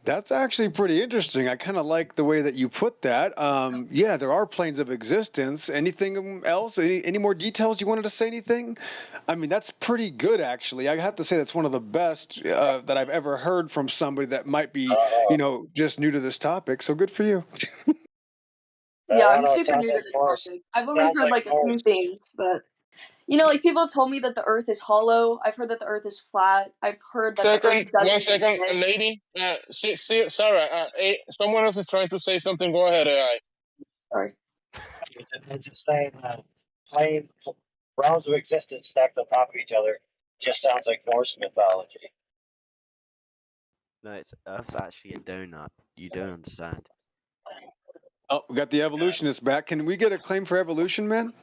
That's actually pretty interesting. I kind of like the way that you put that. Yeah, there are planes of existence. Anything else? Any more details you wanted to say? Anything? I mean, that's pretty good, actually. I have to say that's one of the best that I've ever heard from somebody that might be, just new to this topic. So good for you. Yeah, I I'm don't know, it super sounds new to like the Morse. topic. I've only Sounds heard like like a few Morse. things, but like people have told me that the Earth is hollow. I've heard that the Earth is flat. I've heard that the Earth One doesn't second, exist. lady. Sarah. Someone else is trying to say something. Go ahead, AI. Sorry. I'm just saying plain realms of existence stacked on top of each other just sounds like Norse mythology. No, it's Earth's actually a donut. You don't understand. Oh, we got the evolutionist back. Can we get a claim for evolution, man?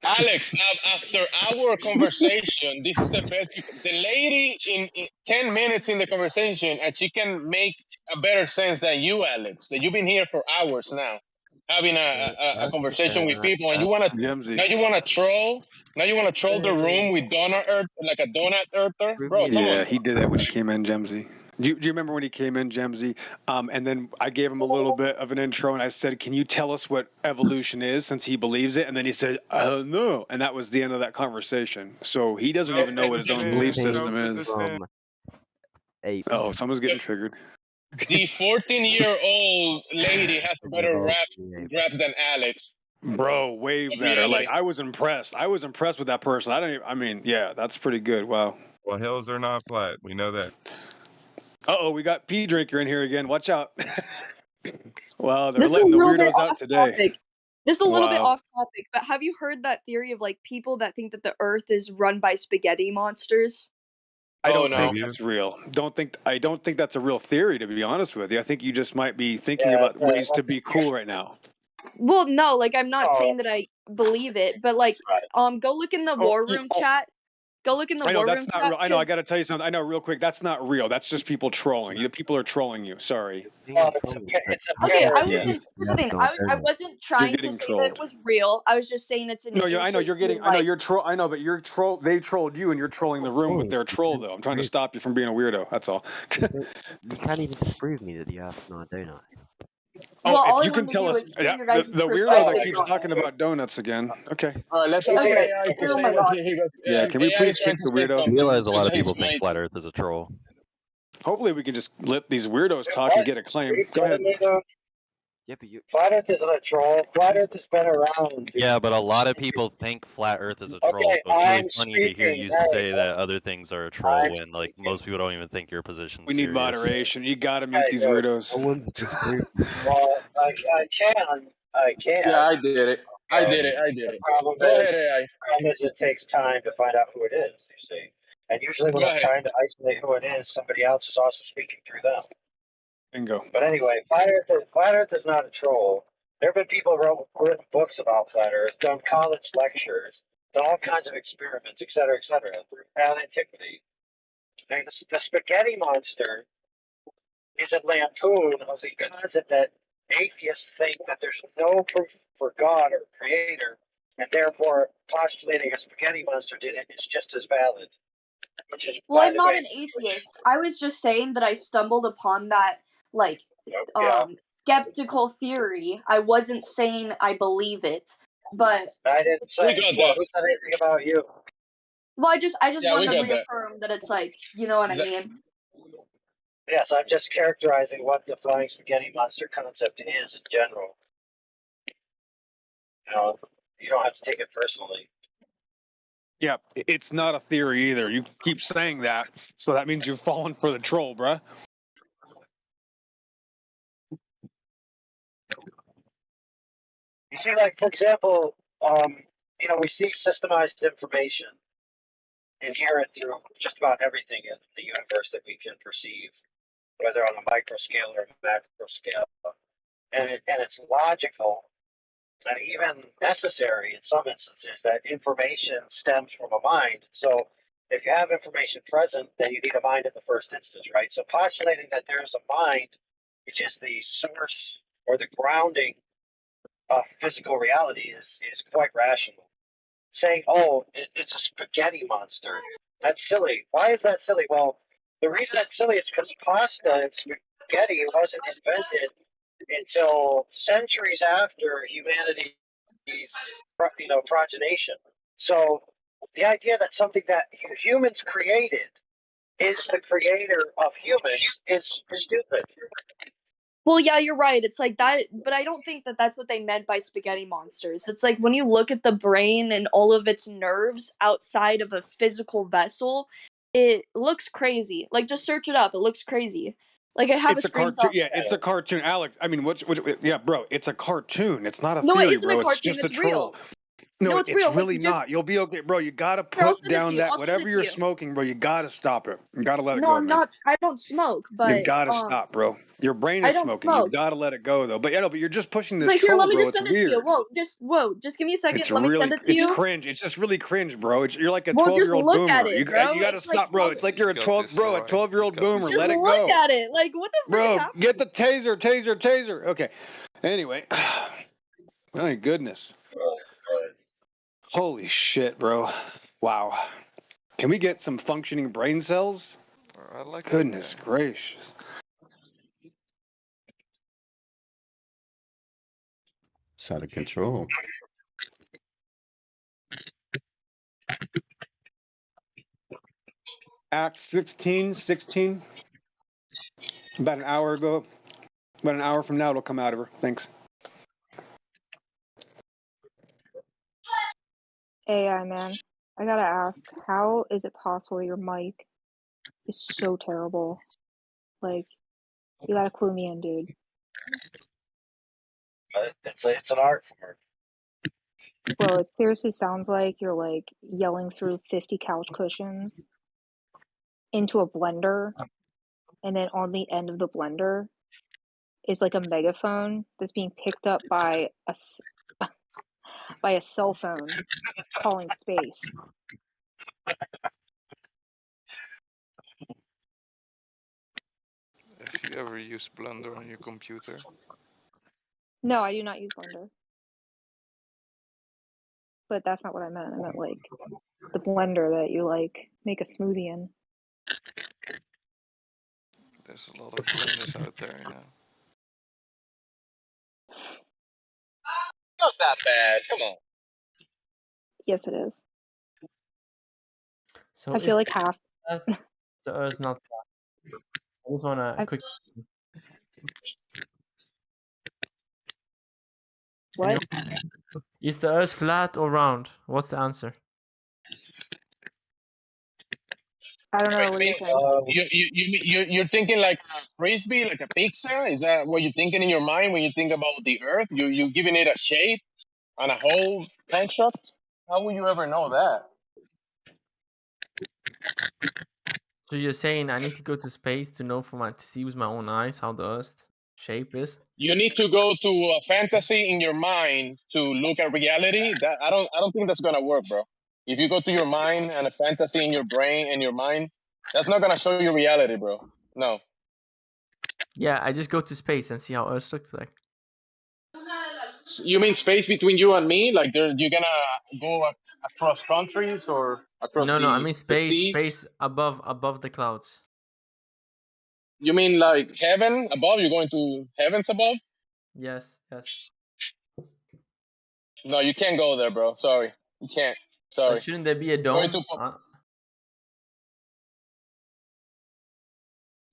Alex, after our conversation, this is the best. The lady in 10 minutes in the conversation, and she can make a better sense than you, Alex. That you've been here for hours now, having a conversation with people, and now you wanna troll. Now you wanna troll the room with donut earth, like a donut earther, bro. Come on. Yeah, he did that when he came in, Gemsy. Do you remember when he came in, Gemsy? And then I gave him a little bit of an intro, and I said, "Can you tell us what evolution is?" Since he believes it, and then he said, "No," and that was the end of that conversation. So he doesn't even know what his own belief system is. Apes. Oh, someone's getting triggered. The 14-year-old lady has a better rap than Alex. Bro, way better. Like I was impressed. I was impressed with that person. Yeah, that's pretty good. Wow. Well, hills are not flat. We know that. Uh-oh, we got pee drinker in here again. Watch out. Wow, they're This is a letting the little bit weirdos out off today. topic. This is a little bit Wow. off topic, but have you heard that theory of like people that think that the Earth is run by spaghetti monsters? I don't think that's real. I don't think that's a real theory, to be honest with you. I think you just might be thinking about ways to be cool right now. Well, no, like I'm not saying that I believe it, but like go look in the war room chat. Go look in the I know war that's room not chat. real. I know. I got to tell you something. I know, real quick. That's not real. That's just people trolling. You people are trolling you. Sorry. Okay, I wasn't. Here's the thing. I wasn't trying to getting say that trolled. it was real. I was just saying it's an No, I know you're getting. I know like- you're troll. I know, but you're troll. They trolled you, and you're trolling the room with their troll. Though I'm trying to stop you from being a weirdo. That's all. You can't even disprove me that the Earth's not a donut. Oh, well, all if I you can wanted to tell do us, is hear your guys' the weirdo perspectives that keeps on talking it. about donuts again. Okay. All right, let's Okay. AI to Oh say my what God. he goes. Yeah, can we AI please is trying kick to the say weirdo? something. I realize a lot of He's people think explaining. Flat Earth is a troll. Hopefully, we can just let these weirdos talk and get a claim. Go ahead. Yeah, but Flat Earth isn't a troll. Flat Earth has been around. Yeah, but a lot of people think Flat Earth is a troll. Okay, So it's really I'm funny to hear you speaking. say that other things are a troll when like most people don't even think your position's We need serious. moderation. You got to mute these weirdos. No one's disproved. Well, I can. Yeah, I did it. I did it. The problem Go is, ahead, AI. it takes time to find out who it is, you see. And usually when Go I'm ahead. trying to isolate who it is, somebody else is also speaking through them. Bingo. But anyway, Flat Earth is not a troll. There have been people who written books about Flat Earth, done college lectures, done all kinds of experiments, et cetera, throughout antiquity. And the spaghetti monster is a lampoon of the concept that atheists think that there's no proof for God or creator, and therefore postulating a spaghetti monster did it is just as valid. Well, I'm not an atheist. I was just saying that I stumbled upon that like skeptical theory. I wasn't saying I believe it, but I didn't say who said anything about you. well, I just Yeah, wanted we to got that. reaffirm that it's like, you know what I mean. Yes, I'm just characterizing what the flying spaghetti monster concept is in general. You know, you don't have to take it personally. Yeah, it's not a theory either. You keep saying that, so that means you've fallen for the troll, bruh. You see, like, for example, we see systemized information and hear it through just about everything in the universe that we can perceive, whether on a micro scale or a macro scale. And it's logical and even necessary in some instances that information stems from a mind. So if you have information present, then you need a mind in the first instance, right? So postulating that there's a mind, which is the source or the grounding of physical reality is quite rational. Saying, oh, it's a spaghetti monster, that's silly. Why is that silly? Well, the reason that's silly is because pasta and spaghetti wasn't invented until centuries after humanity's, progenation. So the idea that something that humans created is the creator of humans is stupid. Well, yeah, you're right. It's like that, but I don't think that that's what they meant by spaghetti monsters. It's like when you look at the brain and all of its nerves outside of a physical vessel, it looks crazy. Like, just search it up. It looks crazy. Like, I have It's a a cartoon. screenshot. Yeah, it's a cartoon. Alex, I mean, yeah, bro, it's a cartoon. It's not a No, it theory, isn't a bro. It's cartoon. just a It's troll. real. No, No, it's it's real. Like, really just not. You'll be okay, bro. You gotta here, I'll put send it to down you. that I'll send whatever it to you're you. smoking, bro. You gotta stop it. You gotta let it No, go, I'm man. not. I don't smoke, You but gotta stop, bro. Your brain I is don't smoking. You smoke. gotta let it go, though. But yeah, no, but you're just pushing this But here, let troll, me bro. just It's send it to you. weird. Just give me a second. It's Let me really, send it to it's you. cringe. It's just really cringe, bro. You're like a Well, just 12-year-old look at boomer. it, You bro. gotta It's like, stop, bro. It's like you're a got 12, this, bro, a alright. 12-year-old You got boomer. this. just Let it look go, at it. Like, what the frick is bro. happening? Get the taser. Okay. Anyway, my goodness. Holy shit, bro. Wow. Can we get some functioning brain cells? I like that Goodness game. gracious. It's out of control. Act 16. About an hour ago. About an hour from now, it'll come out of her. Thanks. AI, man. I gotta ask, how is it possible your mic is so terrible? Like, you gotta clue me in, dude. It's an art form. Bro, it seriously sounds like you're like yelling through 50 couch cushions into a blender, and then on the end of the blender is like a megaphone that's being picked up by a cell phone calling space. If you ever use Blender on your computer, No, I do not use blender. But that's not what I meant. I meant like the blender that you like make a smoothie in. there's a lot of blenders out there now. Not that bad. Come on. Yes, it is. So I feel like half. the Earth's not flat. I just wanna quick. What? Is the Earth flat or round? What's the answer? I don't know. What do you think? You're thinking like a frisbee, like a pizza? Is that what you're thinking in your mind when you think about the Earth? You're giving it a shape and a whole construct? How will you ever know that? So you're saying I need to go to space to know to see with my own eyes how the Earth shape is? You need to go to a fantasy in your mind to look at reality. That I don't think that's gonna work, bro. If you go to your mind and a fantasy in your brain and your mind, that's not gonna show you reality, bro. No. Yeah, I just go to space and see how Earth looks like. You mean space between you and me? Like you're gonna go across countries or across No, I mean the space, sea? space above the clouds. You mean like heaven above? You're going to heavens above? Yes. No, you can't go there, bro. Sorry, you can't. Sorry. But shouldn't there be a dome?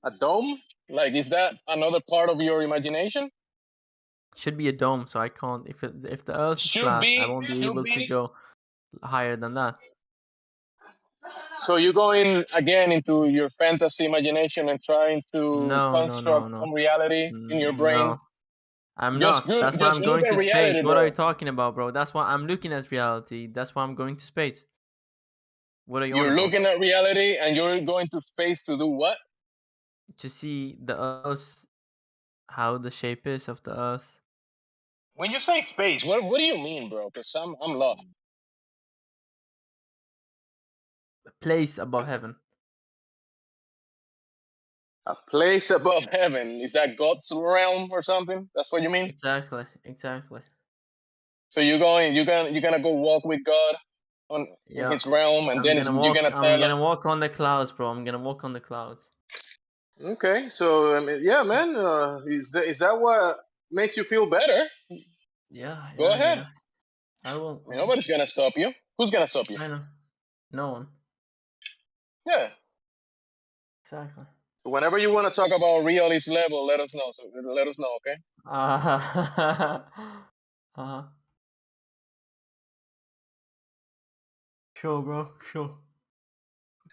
A dome? Like, is that another part of your imagination? Should be a dome, so I can't. If the Earth is flat, I won't be able to go higher than that. So you're going again into your fantasy imagination and trying to construct some reality in your brain. No, I'm not. That's why I'm going to space. What are you talking about, bro? That's why I'm looking at reality. That's why I'm going to space. What are you on about? You're looking at reality and you're going to space to do what? To see the Earth, how the shape is of the Earth. When you say space, what do you mean, bro? Because I'm lost. A place above heaven. A place above heaven. Is that God's realm or something? That's what you mean? Exactly. So you're gonna go walk with God in His realm, and then you're gonna tell I'm gonna walk on the clouds, bro. I'm gonna walk on the clouds. Okay, so I mean, yeah, man. Is that what makes you feel better? Yeah, Go yeah, ahead. yeah. I will. Nobody's gonna stop you. Who's gonna stop you? I know. No one. Yeah. Exactly. Whenever you want to talk about realist level, let us know. So let us know, okay? Sure, bro. Sure.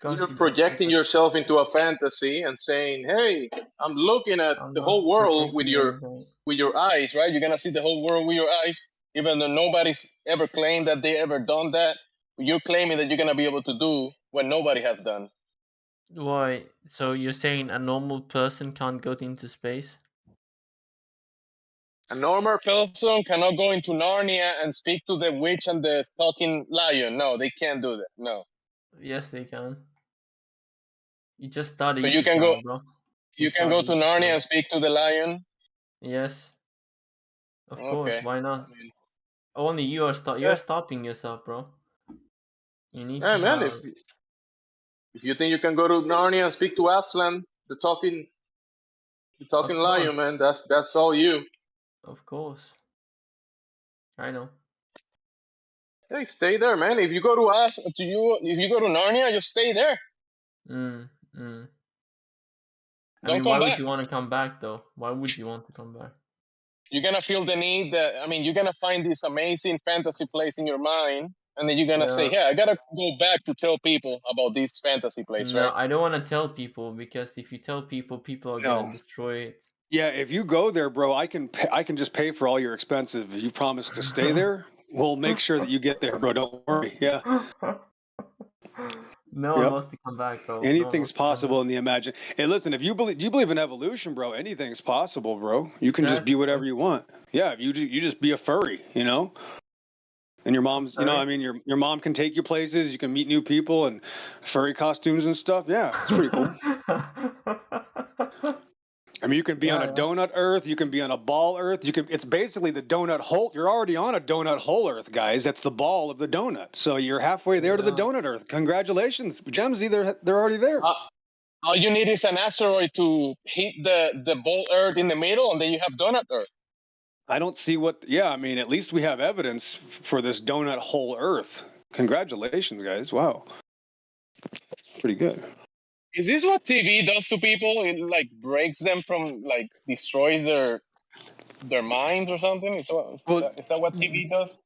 Got You're you, bro. projecting yourself into a fantasy and saying, "Hey, I'm looking at I'm the not whole world protecting anything. with your eyes, right? You're gonna see the whole world with your eyes, even though nobody's ever claimed that they ever done that. You're claiming that you're gonna be able to do what nobody has done. Why? So you're saying a normal person can't go into space? A normal person cannot go into Narnia and speak to the witch and the talking lion. No, they can't do that. No. Yes, they can. You just So started you YouTube can go. channel, bro. You can go to Narnia and speak to the lion. Yes. Of course. Okay. Why not? I mean, Only you are yeah. you're stopping yourself, bro. You need Yeah, to man. have. If you think you can go to Narnia and speak to Aslan, the talking Of lion, course. man, that's all you. Of course. I know. Hey, stay there, man. If you go to if you go to Narnia, just stay there. I Don't mean, come why would back. you want to come back though? Why would you want to come back? You're gonna feel the need that you're gonna find this amazing fantasy place in your mind, and then you're gonna say, Yeah. "Yeah, I gotta go back to tell people about this fantasy place, No, right?" I don't want to tell people because if you tell people, people are gonna No. destroy it. Yeah, if you go there, bro, I can just pay for all your expenses. If you promise to stay there, we'll make sure that you get there, bro. Don't worry. Yeah. No one Yep. wants to come back, bro. Anything's possible in the imagine. Hey, listen, if you believe in evolution, bro, anything's possible, bro. You can just be whatever you want. Yeah, if you just be a furry, you know. And your mom's, you know, I mean, your mom can take you places. You can meet new people and furry costumes and stuff. Yeah, it's pretty cool. I mean, you can be on a donut Earth. You can be on a ball Earth. It's basically the donut hole. You're already on a donut hole Earth, guys. That's the ball of the donut. So you're halfway there to the donut Earth. Congratulations, Gemsy. They're already there. All you need is an asteroid to hit the ball Earth in the middle, and then you have donut Earth. I don't see what. Yeah, I mean, at least we have evidence for this donut hole Earth. Congratulations, guys. Wow, pretty good. Is this what TV does to people? It like breaks them from destroys their minds or something? Is that what TV does?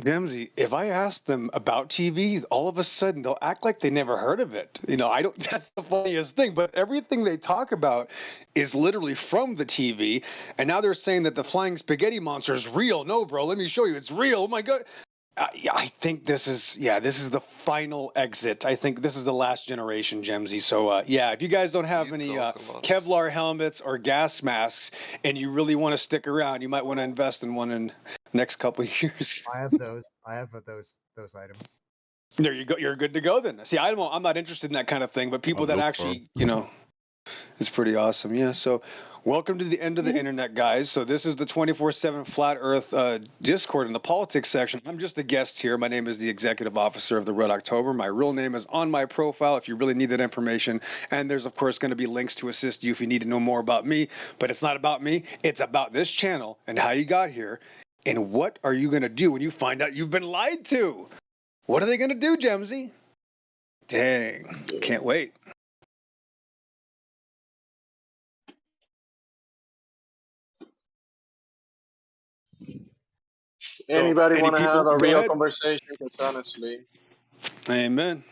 Gemsy, if I ask them about TV, all of a sudden they'll act like they never heard of it. You know, I don't. That's the funniest thing. But everything they talk about is literally from the TV, and now they're saying that the flying spaghetti monster is real. No, bro, let me show you. It's real. Oh my god. I think this is the final exit. I think this is the last generation, Gemsy. So yeah, if you guys don't have any Kevlar helmets or gas masks, and you really want to stick around, you might want to invest in one in next couple of years. I have those. I have those items. There you go. You're good to go then. See, I'm not interested in that kind of thing, but people that actually, you know, it's pretty awesome. Yeah. So welcome to the end of the internet, guys. So this is the 24/7 Flat Earth Discord in the politics section. I'm just a guest here. My name is the executive officer of the Red October. My real name is on my profile if you really need that information. And there's, of course, going to be links to assist you if you need to know more about me. But it's not about me. It's about this channel and how you got here. And what are you going to do when you find out you've been lied to? What are they going to do, Gemsy? Dang. Can't wait. Anybody want to have a real ahead. conversation? Because honestly, amen.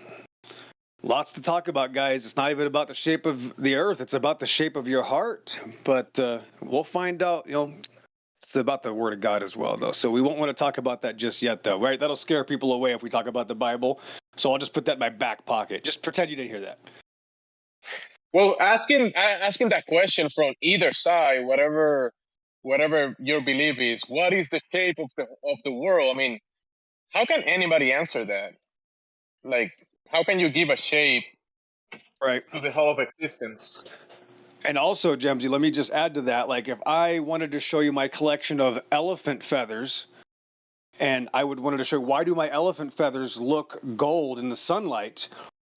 Lots to talk about, guys. It's not even about the shape of the earth. It's about the shape of your heart. But we'll find out, you know, it's about the word of God as well, though. So we won't want to talk about that just yet, though, right? That'll scare people away if we talk about the Bible. So I'll just put that in my back pocket. Just pretend you didn't hear that. well, asking that question from either side, whatever your belief is, what is the shape of the world? I mean, how can anybody answer that? Like, how can you give a shape right to the whole of existence? And also, Gemsy, let me just add to that. Like, if I wanted to show you my collection of elephant feathers, and I wanted to show why do my elephant feathers look gold in the sunlight?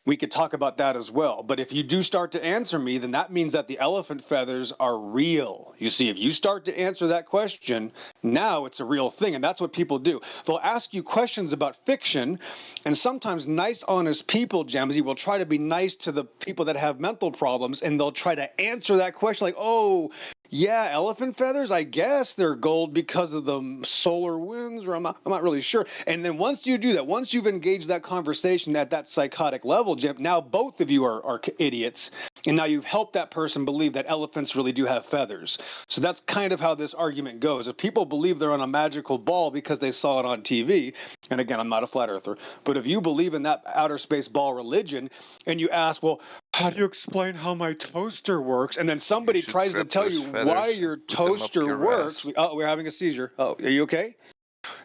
we could talk about that as well. But if you do start to answer me, then that means that the elephant feathers are real. You see, if you start to answer that question, now it's a real thing. And that's what people do. They'll ask you questions about fiction, and sometimes nice, honest people, Gemsy, will try to be nice to the people that have mental problems, and they'll try to answer that question like, oh, yeah, elephant feathers, I guess they're gold because of the solar winds, or I'm not really sure. And then once you do that, once you've engaged that conversation at that psychotic level, Jim, now both of you are idiots. And now you've helped that person believe that elephants really do have feathers. So that's kind of how this argument goes. If people believe they're on a magical ball because they saw it on TV, and again, I'm not a flat earther, but if you believe in that outer space ball religion and you ask, well, how do you explain how my toaster works? And then somebody tries to tell you why your toaster works. We're having a seizure. Oh, are you okay?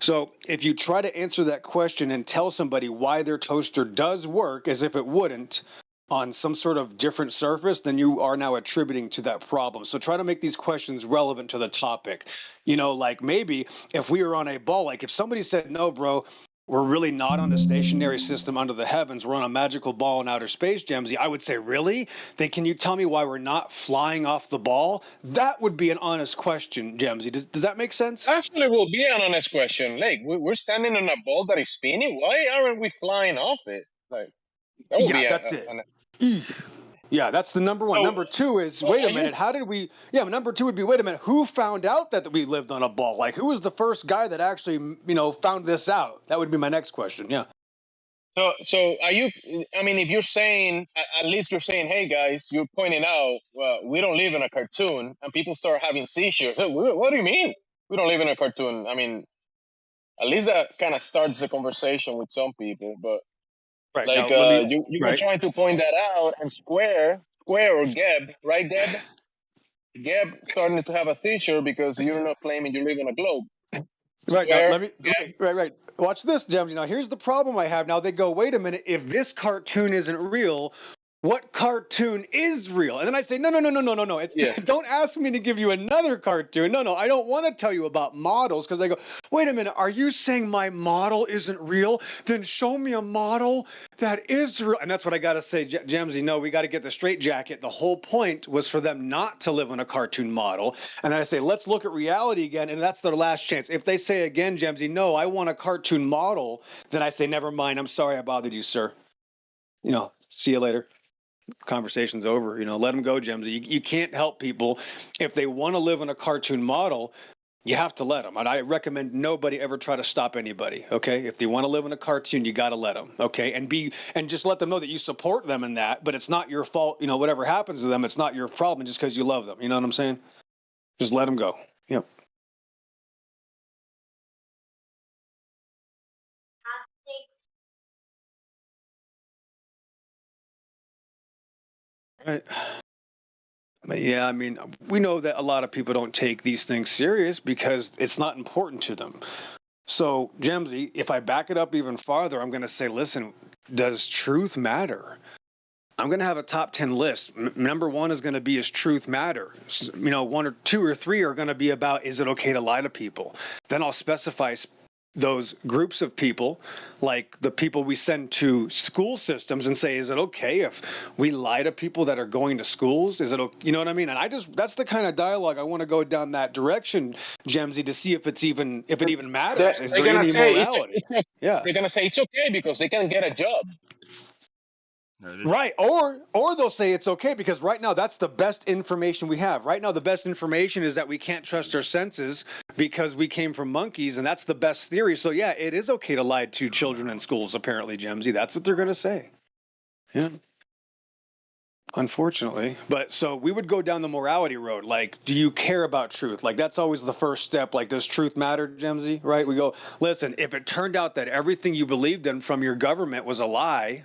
So if you try to answer that question and tell somebody why their toaster does work as if it wouldn't on some sort of different surface, then you are now attributing to that problem. So try to make these questions relevant to the topic. You know, like maybe if we were on a ball, like if somebody said, no, bro, we're really not on a stationary system under the heavens. We're on a magical ball in outer space, Gemsy. I would say, really? Then can you tell me why we're not flying off the ball? That would be an honest question, Gemsy. Does that make sense? Actually, will be an honest question. Like, we're standing on a ball that is spinning. Why aren't we flying off it? Like, that would be that's it. Yeah, that's the number one. Number two is, wait a minute, how did we, number two would be, wait a minute, who found out that we lived on a ball? Like, who was the first guy that actually, found this out? That would be my next question, yeah. So are you, I mean, if you're saying, at least you're saying, hey guys, you're pointing out, we don't live in a cartoon, and people start having seizures. What do you mean? We don't live in a cartoon. I mean, at least that kind of starts the conversation with some people, but right, like, you were trying to point that out, and Square or Geb, right, Geb? Geb starting to have a seizure because you're not claiming you live on a globe. Right, now right. Watch this, Jim. Now here's the problem I have. Now they go, wait a minute, if this cartoon isn't real, what cartoon is real? And then I say, no. Don't ask me to give you another cartoon. No, I don't want to tell you about models, because they go, wait a minute, are you saying my model isn't real? Then show me a model that is real. And that's what I got to say, Jamsy, no, we got to get the straight jacket. The whole point was for them not to live on a cartoon model. And then I say, let's look at reality again, and that's their last chance. If they say again, Jamsy, no, I want a cartoon model, then I say, never mind, I'm sorry I bothered you, sir. See you later. Conversation's over. Let them go, Gemsy. You can't help people. If they want to live in a cartoon model, you have to let them. And I recommend nobody ever try to stop anybody. Okay, if they want to live in a cartoon, you got to let them. Okay, and just let them know that you support them in that. But it's not your fault. Whatever happens to them, it's not your problem just because you love them. You know what I'm saying? Just let them go. Yep. Right. Yeah, I mean, we know that a lot of people don't take these things serious because it's not important to them. So, Gemsy, if I back it up even farther, I'm going to say, listen, does truth matter? I'm going to have a top 10 list. Number one is going to be, is truth matter? One or two or three are going to be about, is it okay to lie to people? Then I'll specify those groups of people, like the people we send to school systems, and say, is it okay if we lie to people that are going to schools? Is it, you know what I mean? And that's the kind of dialogue I want to go down that direction, Gemsy, to see if it even matters. Is there any morality? Yeah, they're gonna say it's okay because they can get a job. Right, or they'll say it's okay because right now that's the best information we have. Right now the best information is that we can't trust our senses because we came from monkeys, and that's the best theory. So yeah, it is okay to lie to children in schools, apparently, Gemsy. That's what they're going to say. Yeah. Unfortunately. But so we would go down the morality road. Like, do you care about truth? Like, that's always the first step. Like, does truth matter, Gemsy? Right? We go, listen, if it turned out that everything you believed in from your government was a lie,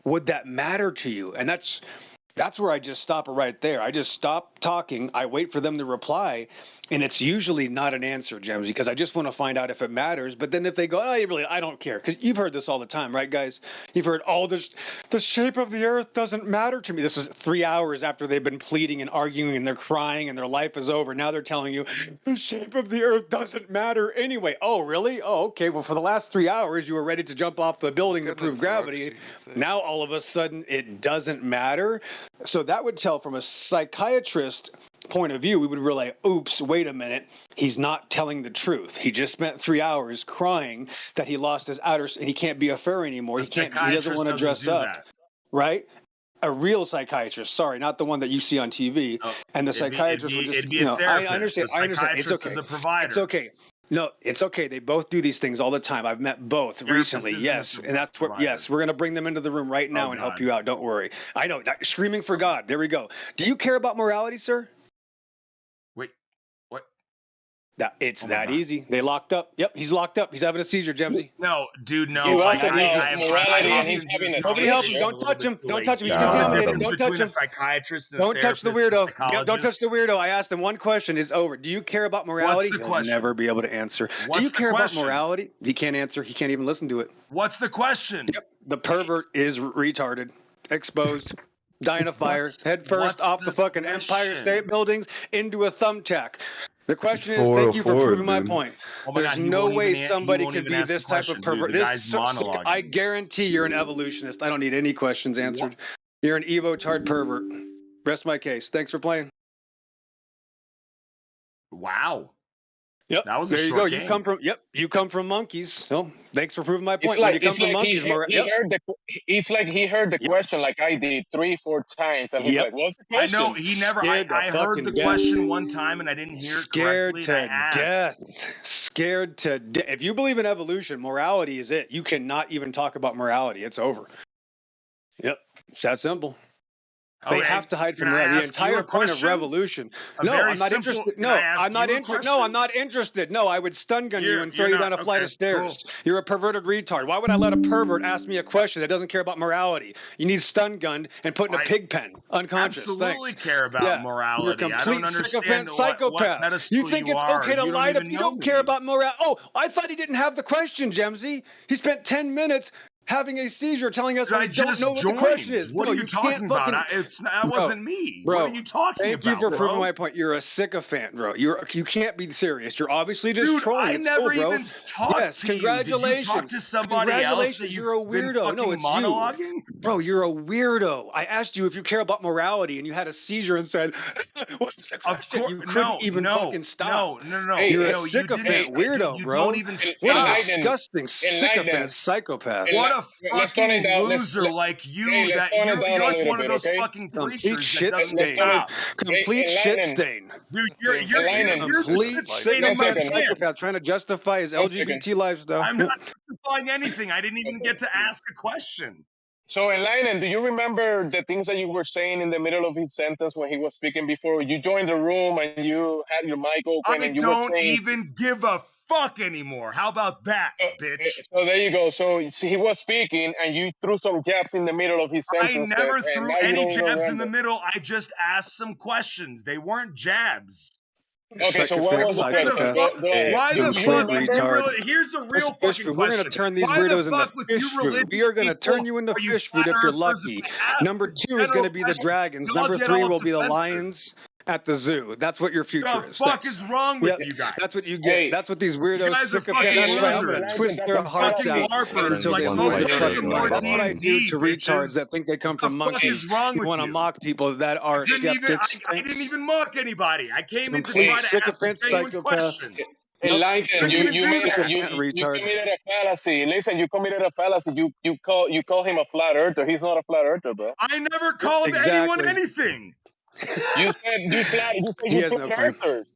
would that matter to you? And that's That's where I just stop it right there. I just stop talking. I wait for them to reply, and it's usually not an answer, James, because I just want to find out if it matters. But then if they go, oh, I don't care, because you've heard this all the time, right, guys? You've heard, oh, the shape of the earth doesn't matter to me. This is 3 hours after they've been pleading and arguing, and they're crying, and their life is over. Now they're telling you the shape of the earth doesn't matter anyway. Oh, really? Oh, okay. Well, for the last 3 hours, you were ready to jump off the building to prove gravity. Now all of a sudden, it doesn't matter. So that would tell from a psychiatrist point of view, we would realize, oops, wait a minute, he's not telling the truth. He just spent 3 hours crying that he lost his outer, and he can't be a furry anymore. He doesn't want to dress up, right? A real psychiatrist, sorry, not the one that you see on TV. And the psychiatrist would just, it'd be a therapist. I understand. It's okay. Is a provider. It's okay. No, it's okay. They both do these things all the time. I've met both recently. Yes, and that's what. Yes, we're gonna bring them into the room right now and help you out. Don't worry. I know. Screaming for God. There we go. Do you care about morality, sir? Wait, what? It's that easy. They locked up. Yep, he's locked up. He's having a seizure, Jemsy. No, dude, no. Nobody help him. Don't touch him. Don't touch him. He's contaminated. Don't touch him. A psychiatrist and don't touch the weirdo. Yep, don't touch the weirdo. I asked him one question. It's over. Do you care about morality? What's the question? He'll never be able to answer. Do you care about morality? He can't answer. He can't even listen to it. What's the question? Yep. The pervert is retarded. Exposed. Dying of fire. Head first off the fucking Empire State Buildings into a thumbtack. The question is, thank you for proving my point. There's no way somebody could be this type of pervert. I guarantee you're an evolutionist. I don't need any questions answered. You're an Evo-tard pervert. Rest my case. Thanks for playing. Wow. Yep. That was there a you short go. game. You come from monkeys. So thanks for proving my point. It's like, when you come from monkeys, it's like he heard the question like I did 3-4 times, and he's like, "What's the question?" I know he never. I heard the question one time and I didn't hear it correctly. Scared to death. Scared to death. If you believe in evolution, morality is it. You cannot even talk about morality. It's over. Yep. It's that simple. They have to hide from the entire point of revolution. No, I'm not interested. No, I'm not interested. No, I'm not interested. No, I would stun gun you and throw you down a flight of stairs. Cool. You're a perverted retard. Why would I let a pervert ask me a question that doesn't care about morality? You need stun gunned and put in a pig pen, unconscious. Absolutely care about morality. You're a complete sycophant psychopath. You think it's okay to lie to? You don't care about morality. Oh, I thought he didn't have the question, Jemsy. He spent 10 minutes having a seizure, telling us we don't know what the question is. What are you talking about? That wasn't me. Bro, what are you talking about? Thank you for proving my point. You're a sycophant, bro. You can't be serious. You're obviously just trolling. I never even talked to congratulations. You. Did you talk to somebody else that you're a weirdo? No, it's monologuing? You. Bro, you're a weirdo. I asked you if you care about morality, and you had a seizure and said, "What's the question?" Of course, you couldn't even fucking stop. No. You're a sycophant weirdo, you bro. Don't even what a disgusting sycophant psychopath. What a fucking loser like you! That you're like one of those fucking preachers that doesn't stop. Complete shit stain. Dude, you're complete psychopath trying to justify his LGBT lifestyle. I'm not justifying anything. I didn't even get to ask a question. So, Enlightenen, do you remember the things that you were saying in the middle of his sentence when he was speaking before? You joined the room and you had your mic open and you were saying... I don't even give a fuck anymore. How about that, bitch? So there you go. So he was speaking and you threw some jabs in the middle of his sentence. I never threw any jabs in the middle. I just asked some questions. They weren't jabs. Okay, so what was the question? Why the fuck? Here's a real fucking question. We're going to turn these weirdos into fish food. We are going to turn you into fish food if you're lucky. Number 2 is going to be the dragons. Number 3 will be the lions at the zoo. That's what your future is. What the fuck is wrong with you guys? That's what you get. That's what these weirdos I'm going to twist their hearts out until they lose their fucking mind. That's what I do to retards that think they come from monkeys. You want to mock people that are skeptics. I didn't even mock anybody. I came in to try to ask a genuine question. Enlighten, you committed a fallacy. Listen, you committed a fallacy. You call him a flat earther. He's not a flat earther, bro. I never called anyone anything. You said you flat earthers.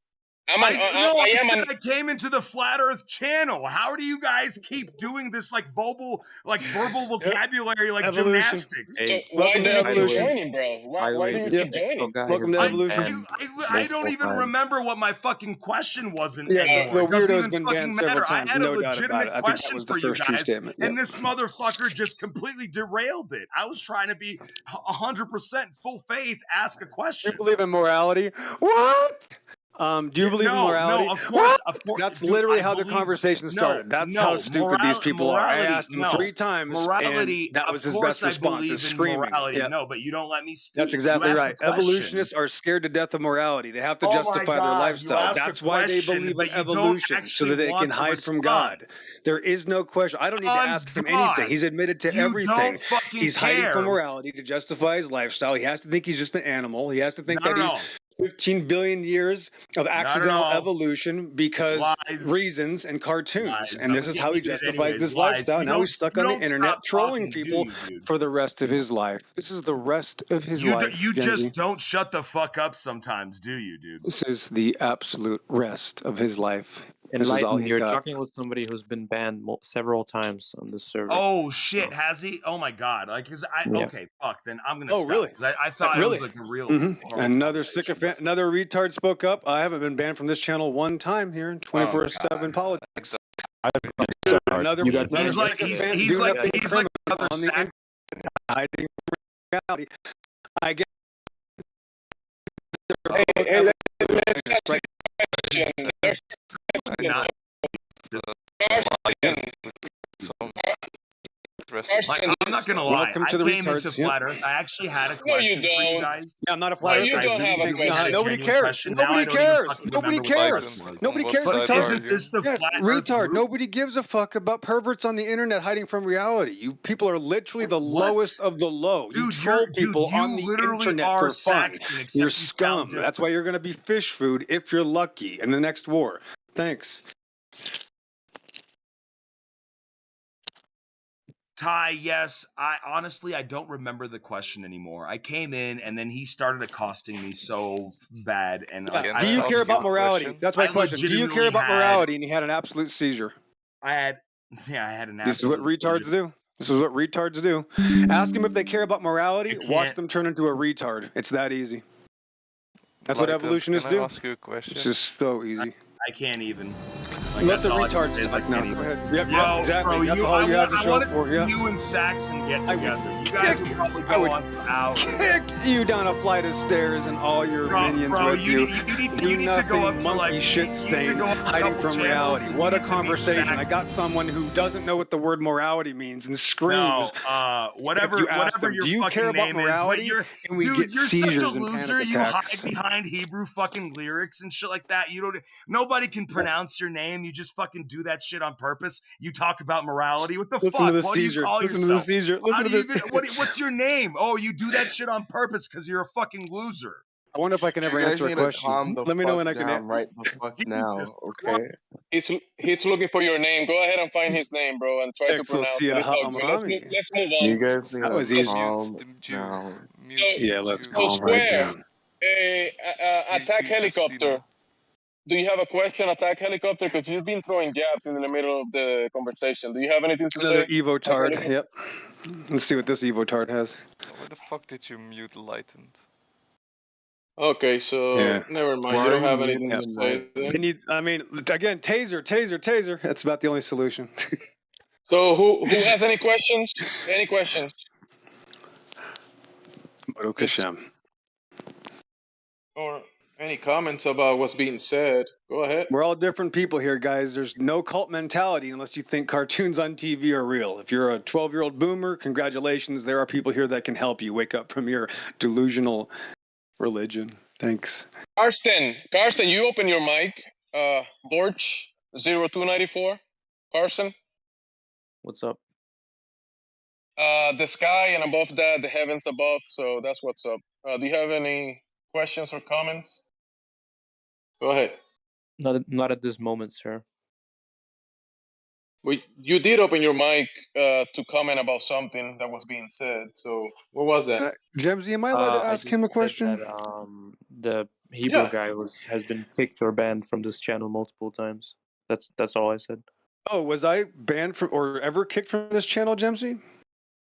I came into the Flat Earth channel. How do you guys keep doing this verbal vocabulary gymnastics? Why do you keep joining, bro? Why do you keep joining? Welcome to evolution. I don't even remember what my fucking question wasn't Yeah, anymore. the It doesn't weirdo's even been fucking banned several matter. I times, had a no doubt about legitimate it. I think that question was the for you first true guys, statement. and Yep. this motherfucker just completely derailed it. I was trying to be 100% full faith, ask a Do question. you believe in morality? What? Do you believe in morality? No, of course, That's dude, literally I how the believe, conversation started. That's how stupid these people are. I asked him 3 times, morality. and that was Of his course, best I response, believe is in screaming. morality. Yep. No, but you don't let me speak. That's exactly you ask right. a question. Evolutionists are scared to death of morality. They have to Oh my justify their God, you lifestyle. ask a That's why they question, believe in but you don't evolution, so actually that they want can to hide from respond. God. There is no question. I don't need to On ask him God, anything. He's admitted to you everything. don't fucking He's hiding from care. morality to justify his lifestyle. He has to think he's just an animal. He has to think Not that at he's all. 15 billion years of Not at accidental all. evolution because Lies. reasons and cartoons. Lies. And I'm this gonna is get how he muted justifies anyways. this Lies. lifestyle. You Now he's don't- stuck you on the don't internet stop trolling talking, do people you, dude? for the rest of his life. This is the rest of his life, You Gen just Z. don't shut the fuck up sometimes, do you, dude? This is the absolute rest of his life. This is all Enlighten, he's you're got. talking with somebody who's been banned several times on this server. Oh shit, has he? Oh my god! Like, Yeah. okay, fuck. Then I'm gonna Oh, stop. really? 'Cause I thought it Really? was like a real Mm-hmm. horrible Another conversation, sycophant, another retard spoke up. I haven't been banned from this channel one time here in 24/7 politics. Another You got He's like he's like another on the sack. internet, hiding from reality. I get. Hey, let's Like, I'm not gonna lie. Welcome to the I came retards. into Flat Earth. I actually had a No, you question for you don't. guys. Yeah, I'm not a flat No, you earther. don't have a question. Nobody cares. Nobody cares. Nobody cares. Nobody cares. But isn't this the Yes, flat Earth retard. group? Nobody gives a fuck about perverts on the internet hiding from reality. You people are literally the lowest of the low. You troll people on the internet for fun. You're scum. That's why you're going to be fish food if you're lucky in the next war. Thanks. Ty, yes. I honestly I don't remember the question anymore. I came in and then he started accosting me so bad. And Yeah. Do you care about morality? That's my question. Do you care about morality? And he had an absolute seizure. I had an absolute. This is what retards do. This is what retards do. Ask him if they care about morality. Watch them turn into a retard. It's that easy. That's what evolutionists do. Can I ask you a question? It's just so easy. I can't even. Let the retards talk now. Go ahead. Yep, exactly. Bro, That's all you have to I show want for. Yeah. you and Saxon get together. You guys would probably go on for hours. Kick you down a flight of stairs and all your minions with you. You need to go up to monkey shit stain hiding from reality. What a conversation! I got someone who doesn't know what the word morality means and screams. Whatever your fucking name is. Dude, you're such a loser. You hide behind Hebrew fucking lyrics and shit like that. Nobody can pronounce your name. You just fucking do that shit on purpose. You talk about morality. What the fuck? What do you call yourself? How do you even? What's your name? Oh, you do that shit on purpose because you're a fucking loser. I wonder if I can ever answer a question. Let me know when I can answer. Right the fuck now, okay? He's looking for your name. Go ahead and find his name, bro, and try to pronounce it. It's all good. Let's move on. You guys need to calm down. Yeah, let's go. Square. Attack helicopter. Do you have a question, Attack Helicopter? Because you've been throwing jabs in the middle of the conversation. Do you have anything to Another say? Evo tard. Yep. Let's see what this Evo tard has. Where the fuck did you mute Lightened? Okay, so never mind. You don't have anything to say. They need. I mean, again, taser. That's about the only solution. So who has any questions? Any questions? Baruch Hashem. Or any comments about what's being said? Go ahead. We're all different people here, guys. There's no cult mentality unless you think cartoons on TV are real. If you're a 12-year-old boomer, congratulations. There are people here that can help you wake up from your delusional religion. Thanks. Karsten, you open your mic. Borch 0294. Carson. What's up? The sky and above that, the heavens above. So that's what's up. Do you have any questions or comments? Go ahead. Not at this moment, sir. Well, you did open your mic to comment about something that was being said. So what was that? Jemsy, am I allowed to ask him a question? That, the Hebrew guy has been kicked or banned from this channel multiple times. That's all I said. Oh, was I banned from or ever kicked from this channel, Jemsy?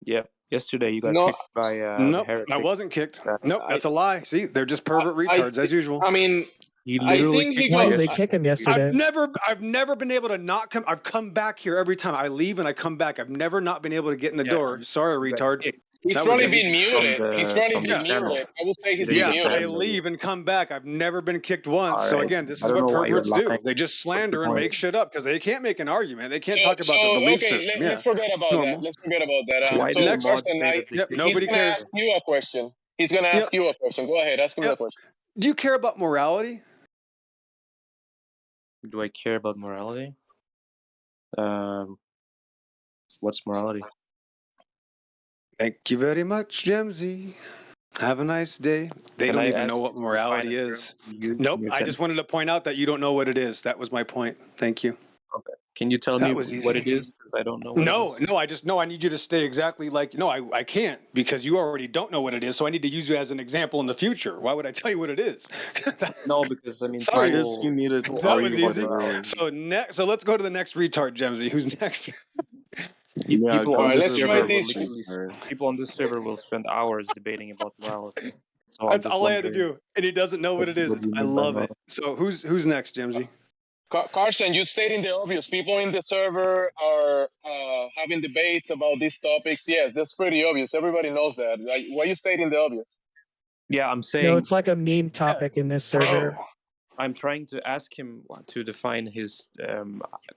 Yeah. Yesterday you got No, kicked by Nope, Heretic. I wasn't kicked. Nope, I that's a lie. See, they're just pervert retards as usual. I mean, he I literally think he kicked Why you did they yesterday. kick him yesterday? I've never been able to not come. I've come back here every time. I leave and I come back. I've never not been able to get in the door. Sorry, you got retard. kicked. he's That was probably easy. been muted. He's probably from the been channel. muted. I would say he's You been didn't Yeah, get I muted. banned. leave and come back. I've never been kicked once. So Alright. again, this I is don't what know why you're perverts do. lying. They just What's the slander and point? make shit up because they can't make an argument. They can't So, talk about their belief okay, system. let's Yeah, forget about normal. that. Let's forget about that. So why So, did the next, mod Carson, say that they yep, kicked nobody he's gonna cares. ask you a question. He's gonna ask Yep, you a question. Go ahead, ask him the yep. question. Do you care about morality? Do I care about morality? What's morality? Thank you very much, Jemsy. Have a nice day. They Can don't I even know ask what you to define morality a is. term you use Nope. in your I just sentence? wanted to point out that you don't know what it is. That was my point. Thank you. Okay. Can you tell me That was what easy. it is? Because I don't know what it No, is. no, I need you to stay exactly like, no, I can't because you already don't know what it is. So I need to use you as an example in the future. Why would I tell you what it is? No, because I mean, Sorry. Why does he need to people That tell was you argue what about easy. it morality. is? So let's go to the next retard, Jemsy. Who's next? Yeah, People All on go right, this to let's the try server will next this. literally, retard. people on this server will spend hours debating about morality. So I'm That's just all I had to wondering, do, and he doesn't know what it is. what do you I mean by love morality? it. So who's next, Jemsy? Carson, you stating the obvious. People in the server are having debates about these topics. Yes, that's pretty obvious. Everybody knows that. Like, why are you stating the obvious? Yeah, I'm No, saying it's like a meme topic in this server. Bro. I'm trying to ask him to define his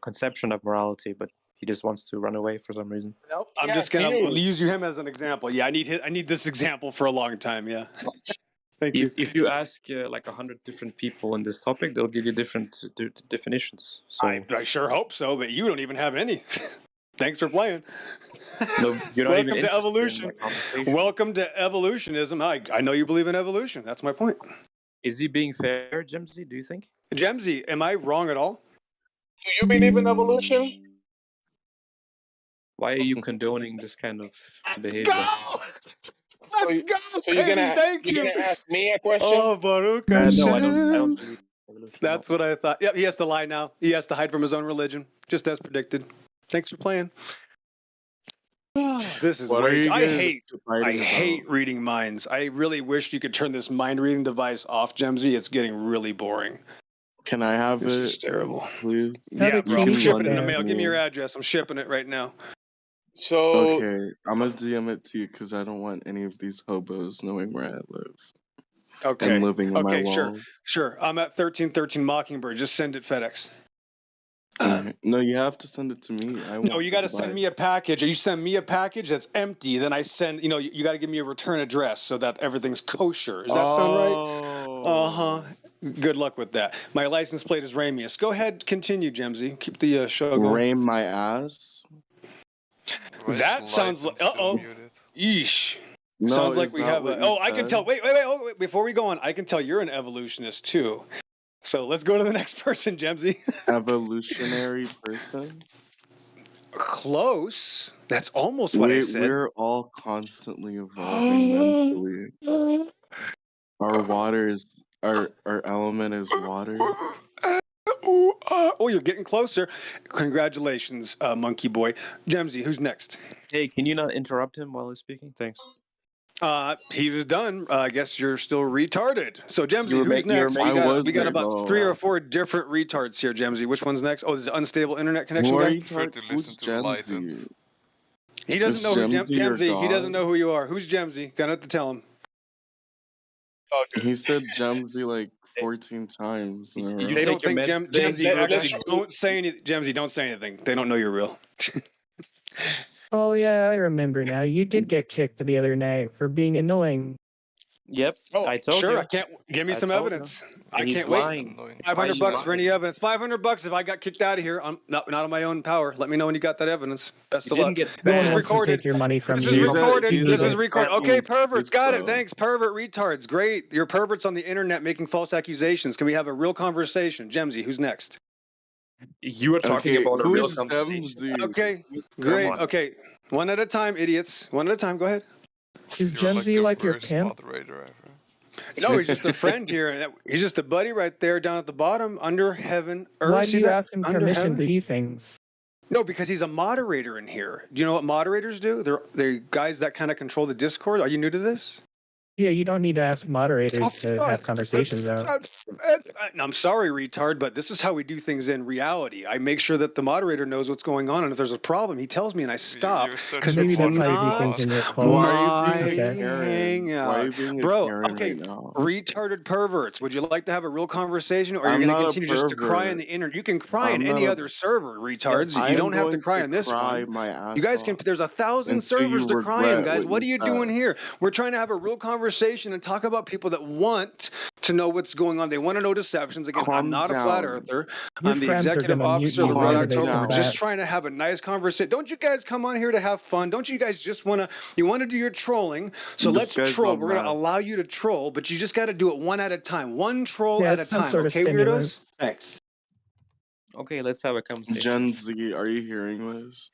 conception of morality, but he just wants to run away for some reason. Nope. I'm Yeah, just gonna clearly. use him as an example. Yeah, I need this example for a long time. Yeah. Thank you. If you ask like 100 different people in this topic, they'll give you different definitions. So I sure hope so, but you don't even have any. Thanks for playing. no, you're not even Welcome to interested in evolution. my conversation. Welcome to evolutionism. I know you believe in evolution. That's my point. Is he being fair, Jimsy? Do you think? Jemsy, am I wrong at all? Do you believe in evolution? Why are you condoning this kind of behavior? Go! Let's go, So you're baby. gonna Thank you. ask me a question? Oh, Baruch No, I Hashem. don't believe in evolution. That's no. what I thought. Yep, he has to lie now. He has to hide from his own religion, just as predicted. Thanks for playing. This is What are way. you I guys hate fighting about? reading minds. I really wish you could turn this mind reading device off, Jemsy. It's getting really boring. Can I have This it, is terrible. please? Yeah, bro. I'm You can shipping run it in the it mail. to Give me your me. address. I'm shipping it right now. So Okay, I'm gonna DM it to you because I don't want any of these hobos knowing where I live Okay. and living in my Okay, walls. sure. I'm at 1313 Mockingbird. Just send it FedEx. Okay. No, you have to send it to me. I No, want you the got to send device. me a package. You send me a package that's empty, then I send. You got to give me a return address so that everything's kosher. Does that sound right? Uh-huh. Good luck with that. My license plate is Ramius. Go ahead, continue, Jemsy. Keep the show going. Rain my ass. That sounds like. Yeesh. No, Sounds like is we that have what a. you Oh, I can said? tell. Wait. Before we go on, I can tell you're an evolutionist too. So let's go to the next person, Jemsy. Evolutionary person. Close. That's almost what I said. We're all constantly evolving mentally. Our water is our element is water. Oh, you're getting closer. Congratulations, monkey boy. Jemsy, who's next? Hey, can you not interrupt him while he's speaking? Thanks. He was done. I guess you're still retarded. So Jemsy, who's next? We got about 3 or 4 different retards here, Jemsy. Which one's next? Oh, this is unstable internet connection guy. Who's Jemsy? He doesn't know who Jemsy your Jemsy. He doesn't god? know who you are. Who's Jemsy? Gonna have to tell him. He said Jemsy like 14 times in a row. They don't think Jemsy. Actually, don't say anything. Jemsy, don't say anything. They don't know you're real. Oh yeah, I remember now. You did get kicked the other night for being annoying. Yep. Oh, I told sure. you. I can't. Give me I some told evidence. you. I And he's can't lying. wait. Why are $500 you for any lying? evidence. $500 if I got kicked out of here. I'm not of my own power. Let me know when you got that evidence. Best You of didn't luck. get No This one is wants to recorded. take your money from This you. is recorded. You This need is it. recorded. fucking Okay, perverts. Got it. schizo. Thanks, pervert retards. Great. You're perverts on the internet making false accusations. Can we have a real conversation? Jemsy, who's next? You were talking Okay, about a real who's conversation. Jemsy? Okay, Come great. on. Okay, one at a time, idiots. One at a time. Go ahead. Is Jemsy like your pimp? No, he's just a friend here. He's just a buddy right there down at the bottom, under heaven, earth. Why See do you that? ask him Under permission heaven? to do things? No, because he's a moderator in here. Do you know what moderators do? They're guys that kind of control the Discord. Are you new to this? Yeah, you don't need to ask moderators to have conversations though. I'm sorry, retard, but this is how we do things in reality. I make sure that the moderator knows what's going on, and if there's a problem, he tells me, and I stop. Because maybe that's how you do things in your cult. Why are It's you being okay. a Karen? Why are you being a Bro, Karen okay, right now? retarded perverts. Would you like to have a real conversation, or you're I'm going to not a continue just to cry on the pervert. internet? You can cry in I'm any not a. other server, retards. I You am don't have to going cry to on this cry one. my ass You guys can. off There's 1,000 until you servers to cry in, regret guys. what What are you you said. doing here? We're trying to have a real conversation and talk about people that want to know what's going on. They want to know deceptions. Again, I'm Calm not a flat down. earther. Your I'm the friends are executive gonna mute officer of you the Red whenever they October. come We're just back. trying to have a nice conversation. Don't you guys come on here to have fun? Don't you guys just want to? You want to do your trolling? So This let's guy's troll. not We're gonna mad. allow you to troll, but you just got to do it one at a time. One troll Yeah, at a it's some time. sort of Okay, stimulant. weirdos. Thanks. Okay, let's have a conversation. Gen Z, are you hearing this?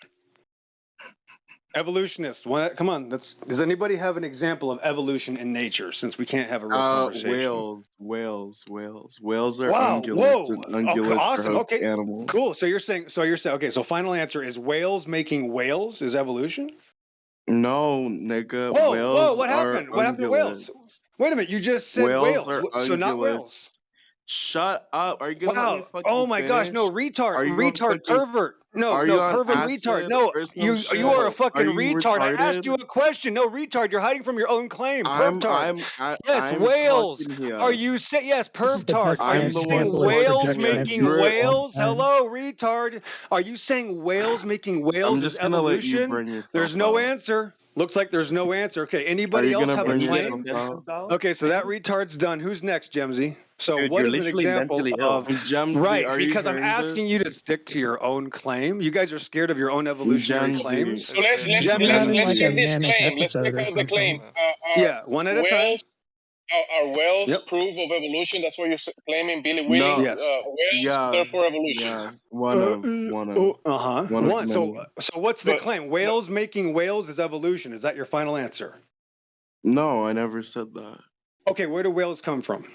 Evolutionists. Come on. Does anybody have an example of evolution in nature? Since we can't have a real conversation. Whales are Wow. ungulates, Whoa. and Okay, ungulates awesome. are hooked Okay. animals. Cool. So you're saying. Okay. So final answer is whales making whales is evolution. No, nigga, Whoa. whales What are happened? What happened to whales? ungulates. Wait a minute. You just said Whales whales. are So not ungulates. whales. Shut up. Are you gonna let me Wow. fucking Oh my gosh. No, finish? retard. Are you on Retard. fucking Pervert. No, are you on pervert. Retard. acid No, or some you shit? are a fucking Are you retard. I asked retarded? you a question. No, retard. You're hiding from your own claim. Pervtard. Yes, I'm whales. talking here. Are you saying yes, This is the pervtard? best Are you I'm the saying one example of whales talking here. projectionist making of all whales? time. Hello, retard. Are you saying whales making I'm whales is just gonna let you evolution? bring yourself There's no out. answer. Looks like there's no answer. Okay, Are anybody you else gonna have a bring Can you get a claim? yourself sentence out? Okay, so that retard's done. Who's next, Gemsy? So Dude, what you're is an literally example mentally ill. of Gemsy, right? are you Because I'm hearing asking you to this? stick to your own claim. You guys are scared of your own evolutionary Gemsy. claims. So let's You're having let's like a check this manic claim. Let's episode check or out the claim. something. Yeah, one at a time. Whales are whales Yep. proof of evolution? That's what you're claiming, Billy Willy. No. Yes. Whales, Yeah. therefore evolution. Yeah. One of One of many. So what's the But- claim? Whales making whales is evolution. Is that your final answer? No, I never said that. Okay, where do whales come from?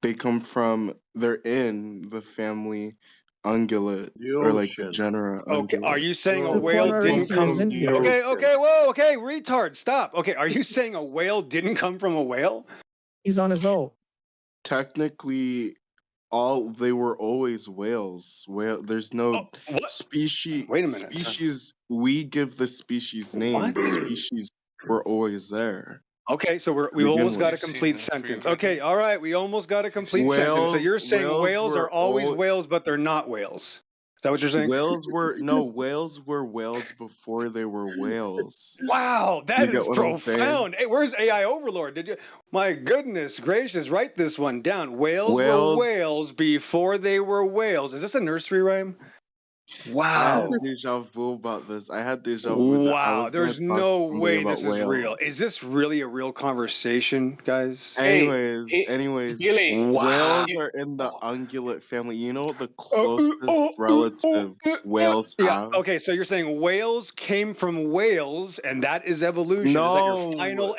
They come from. They're in the family ungulate or like the genera. Okay, are you saying a The whale corn didn't racer come? is in here. Okay, retard, stop. Okay, are you saying a whale didn't come from a whale? He's on his own. Technically, they were always whales. There's no species. Wait a minute. Species. We give the species name. The species were always there. Okay, so we begin almost got a with. complete sentence. Okay, all right, we almost got a complete sentence. So you're saying whales are always whales, but they're not whales. Is that what you're saying? Whales were whales before they were whales. Wow, You that get is what I'm saying? profound. Hey, where's AI Overlord? Did you? My goodness gracious, write this one down. Whales were Whales- whales before they were whales. Is this a nursery rhyme? I Wow. had deja vu about this. I had deja vu that I Wow, was gonna there's talk to no somebody way about this is real. whales. Is this really a real conversation, guys? Anyways, Billy, whales are in the ungulate family. You know the closest relative whales Yeah, have? okay, so you're saying whales came from whales, and that is evolution. Is that your final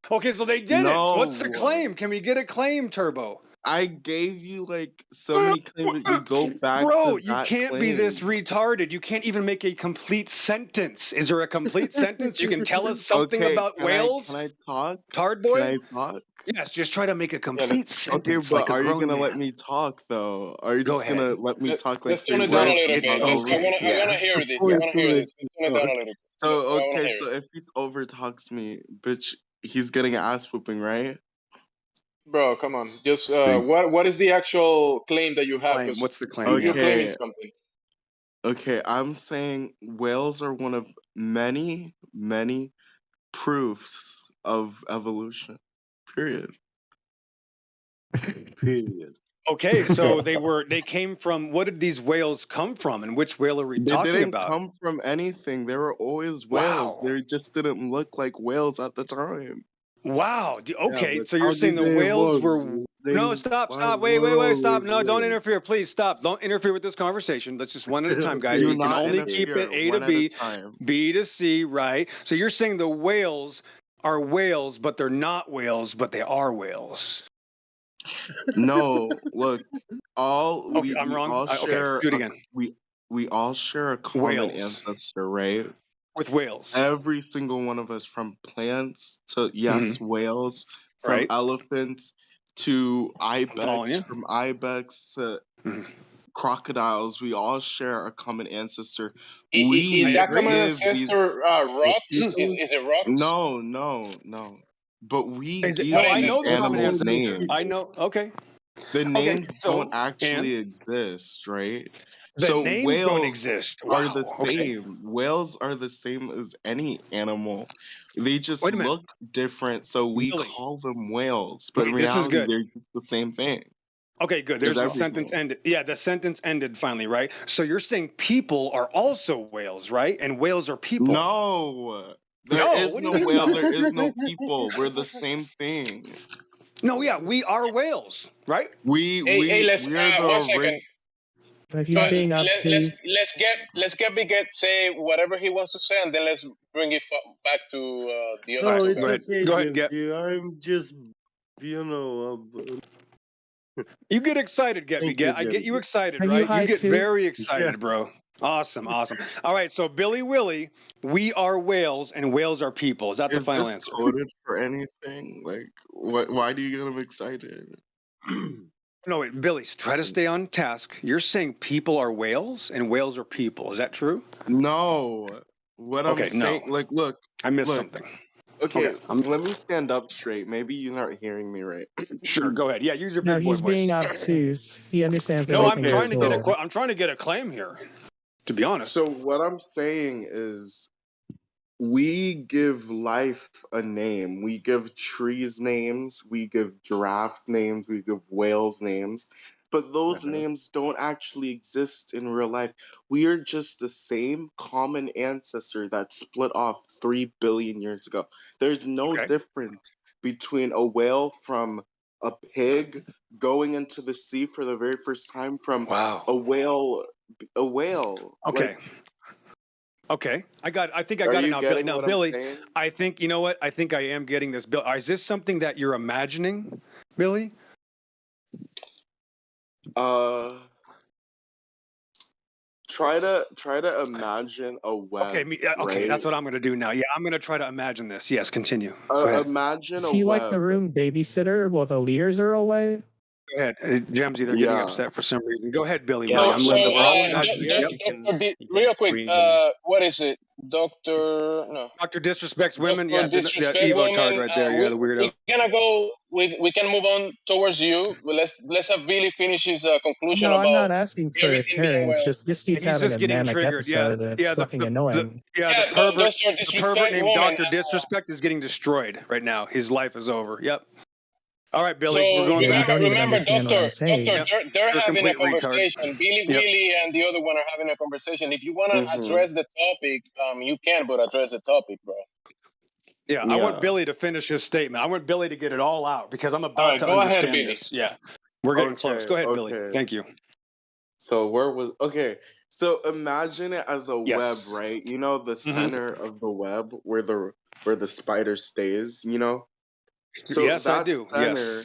Okay, so they didn't. What's the No. claim? Can we get a claim, Turbo? I gave you like so many claims that you go back Bro, to you that can't be this retarded. You can't even make a complete sentence. Is there a complete sentence? You can tell us something Okay, about whales? Can I talk? Tard boy? Can I talk? Yes, just try to make a complete sentence Okay, like but a are you grown gonna man. let me talk though? Are you Go just gonna ahead. let me talk like Let's tone 3 it down a words? little and bit. talk I over want to hear this. I want to hear this. Let's tone it down a little bit. So I wanna okay, hear so it. if he over talks me, bitch, he's getting an ass whooping, right? Bro, come on. Just Speak. what is the actual claim that you have? Claim. 'Cause What's the claim? you're Okay. claiming something. Okay, I'm saying whales are one of many, many proofs of evolution. Period. Period. Okay, so they came from, what did these whales come from, and which whale are we They talking didn't about? come from anything. They were always whales. Wow. They just didn't look like whales at the time. Wow. Okay, but so how you're saying did the they wait, evolve? stop, wait, stop. No, don't interfere, please stop. Don't interfere with this conversation. Let's just one at a time, guys. Do We can not only keep it interfere, A to one at a B, time. B to C, right? So you're saying the whales are whales, but they're not whales, but they are whales. No, look, Okay, I'm wrong. all Okay, share do it again. we all share a common Whales. ancestor, right? With whales. Every single one of us, from plants to whales, from Right. elephants to following ibex, you. from ibex to crocodiles, we all share a common ancestor. Is that common give these ancestor rocks? Is it rocks? no. But we Is it, give no, I these know the common animals ancestor. names. I know. Okay. The Okay. names So don't actually exist, right? the So names don't whales exist. are Wow. the Okay. same. Whales are the same as any animal. They just Wait a minute. look different, so we Billy. call them whales. But in Okay, this is reality, good. they're just the same thing. Okay, good. There's the sentence ended. Yeah, the sentence ended finally, right? So you're saying people are also whales, right? And whales are people. No. There is what do no you mean whale, no? there is no people. We're the same thing. No, yeah, we are whales, right? Hey, let's we're the 1 second. But he's being obtuse. Let's get Biget say whatever he wants to say, and then let's bring it back to the other. No, two it's guys. okay, Go ahead, James. I'm just, you know. You get excited, Get Me Thank Get. you, I get James. you excited, Are you right? You high get too? very excited, Yeah. bro. Awesome. All right, so Billy Willie, we are whales and whales are people. Is that the Is final this answer? coded for anything? Like, why do you get them excited? No, wait, Billy, try to stay on task. You're saying people are whales and whales are people. Is that true? No. What I'm saying, no. like, look. I missed look. something. Okay, let me stand up straight. Maybe you're not hearing me right. Sure, go ahead. Yeah, use your No, big boy he's voice. being obtuse. He understands No, I'm everything trying you're to get told. I'm trying to get a claim here. To be honest. So what I'm saying is, we give life a name. We give trees names. We give giraffes names. We give whales names. But those names don't actually exist in real life. We are just the same common ancestor that split off 3 billion years ago. There's no difference between a whale from a pig going into the sea for the very first time from a whale. Okay. Okay, I think I Are got it you now, Billy. getting Now, what I'm Billy, saying? I think you know what? I think I am getting this. Bill, is this something that you're imagining, Billy? Try to imagine a web. Okay, that's right? what I'm going to do now. Yeah, I'm going to try to imagine this. Yes, continue. Go ahead. Imagine Is a he like web. the room babysitter while the leaders are away? Go ahead. Jamesy, they're getting upset for some reason. Go ahead, Billy. So, I'm listening. We're all imagining. Real quick, what is it, Doctor? No. Doctor disrespects women. Yeah, the Disrespect Evo tard women. right there. Yeah, the weirdo. We're gonna go. We can move on towards you. Let's have Billy finish his conclusion No, I'm about not asking for a everything being turn. It's well. just this dude's He's having just a getting manic triggered. episode that's fucking annoying. The pervert named woman, Doctor Disrespect is getting destroyed right now. His life is over. Yep. All right, Billy, So we're going back. remember, Doctor, they're You're a having a complete retard. conversation. Billy, Yep. Willie, and the other one are having a conversation. If you want to address the topic, you can, but address the topic, bro. Yeah, I want Billy to finish his statement. I want Billy to get it all out because I'm about to go ahead, understand Billy. this. Yeah, we're getting close. Go ahead, Billy. Thank you. So so imagine it as a web, right? You know the center of the web where the spider stays, you know? So Yes, I do. Center,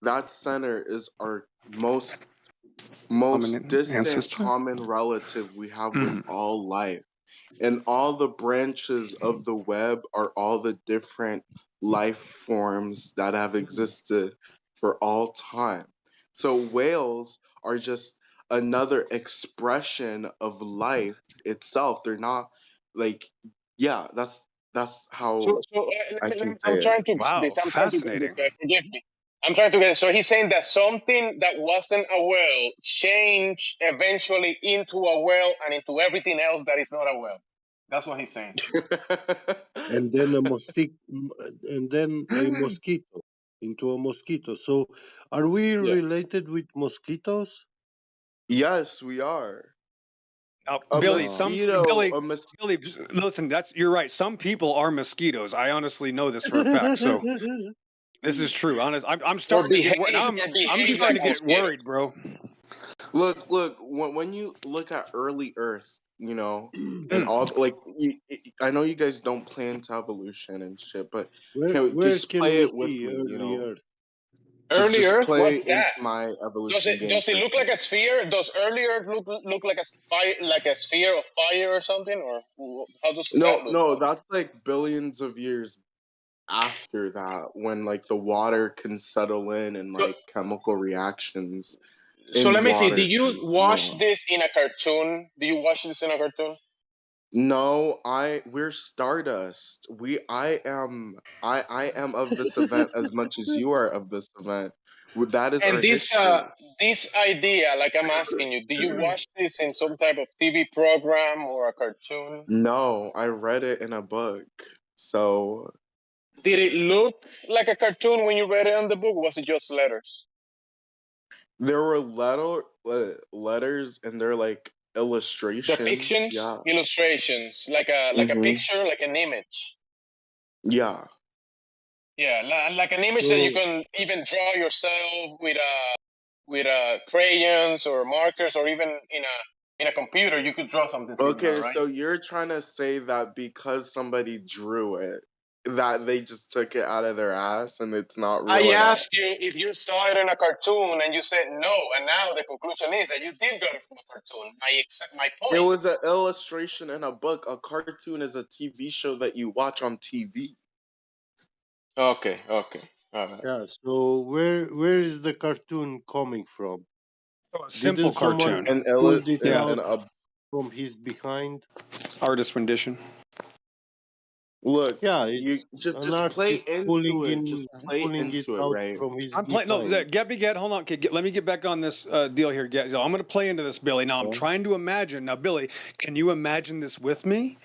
that center is our most distant ancestor? common relative we have with all life. And all the branches of the web are all the different life forms that have existed for all time. So whales are just another expression of life itself. They're not like, that's how I can say I'm trying to it. get this. I'm trying to get this, guys. Forgive me. I'm trying to get it. So he's saying that something that wasn't a whale changed eventually into a whale and into everything else that is not a whale. That's what he's saying. And then a mosquito, into a mosquito. So, are we related with mosquitoes? Yes, we are. Billy, Billy, listen, you're right. Some people are mosquitoes. I honestly know this for a fact. So this is true. Honest, I'm starting to get I'm starting to get worried, bro. Look, when you look at early Earth, you know, and all I know you guys don't play into evolution and shit, but Where just can play we it with see me, you early know. Earth? Early just Earth? What's play that? into my evolution game. Does it look like a sphere? Does early Earth look like a fire, like a sphere of fire or something, or how does that look? No, that's like billions of years after that, when like the water can settle in and like chemical reactions So in let me see. water Did you can watch form. this in a cartoon? Do you watch this in a cartoon? No, we're Stardust. I am of this event as much as you are of this event. That is our And history. this idea, like I'm asking you, do you watch this in some type of TV program or a cartoon? No, I read it in a book. So Did it look like a cartoon when you read it in the book? Or was it just letters? there were letters and they're like illustrations. Depictions, Yeah. illustrations, like a picture, like an image. Yeah. Yeah, like an image that you can even draw yourself with crayons or markers, or even in a computer you could draw something similar, Okay, right? so you're trying to say that because somebody drew it, that they just took it out of their ass and it's not real I at all. asked you if you saw it in a cartoon, and you said no, and now the conclusion is that you did get it from a cartoon. My It point. was an illustration in a book. A cartoon is a TV show that you watch on TV. Okay. All right. Yeah. So where is the cartoon coming from? Simple Didn't someone cartoon. pulled it Yeah. out from his behind? Artist rendition. Look, Yeah, you it's just an play artist into it. Just play pulling it into it, out right? from his I'm playing. No, behind. Get. Hold on. Okay, let me get back on this deal here. Get. So I'm going to play into this, Billy. Now I'm trying to imagine. Now, Billy, can you imagine this with me?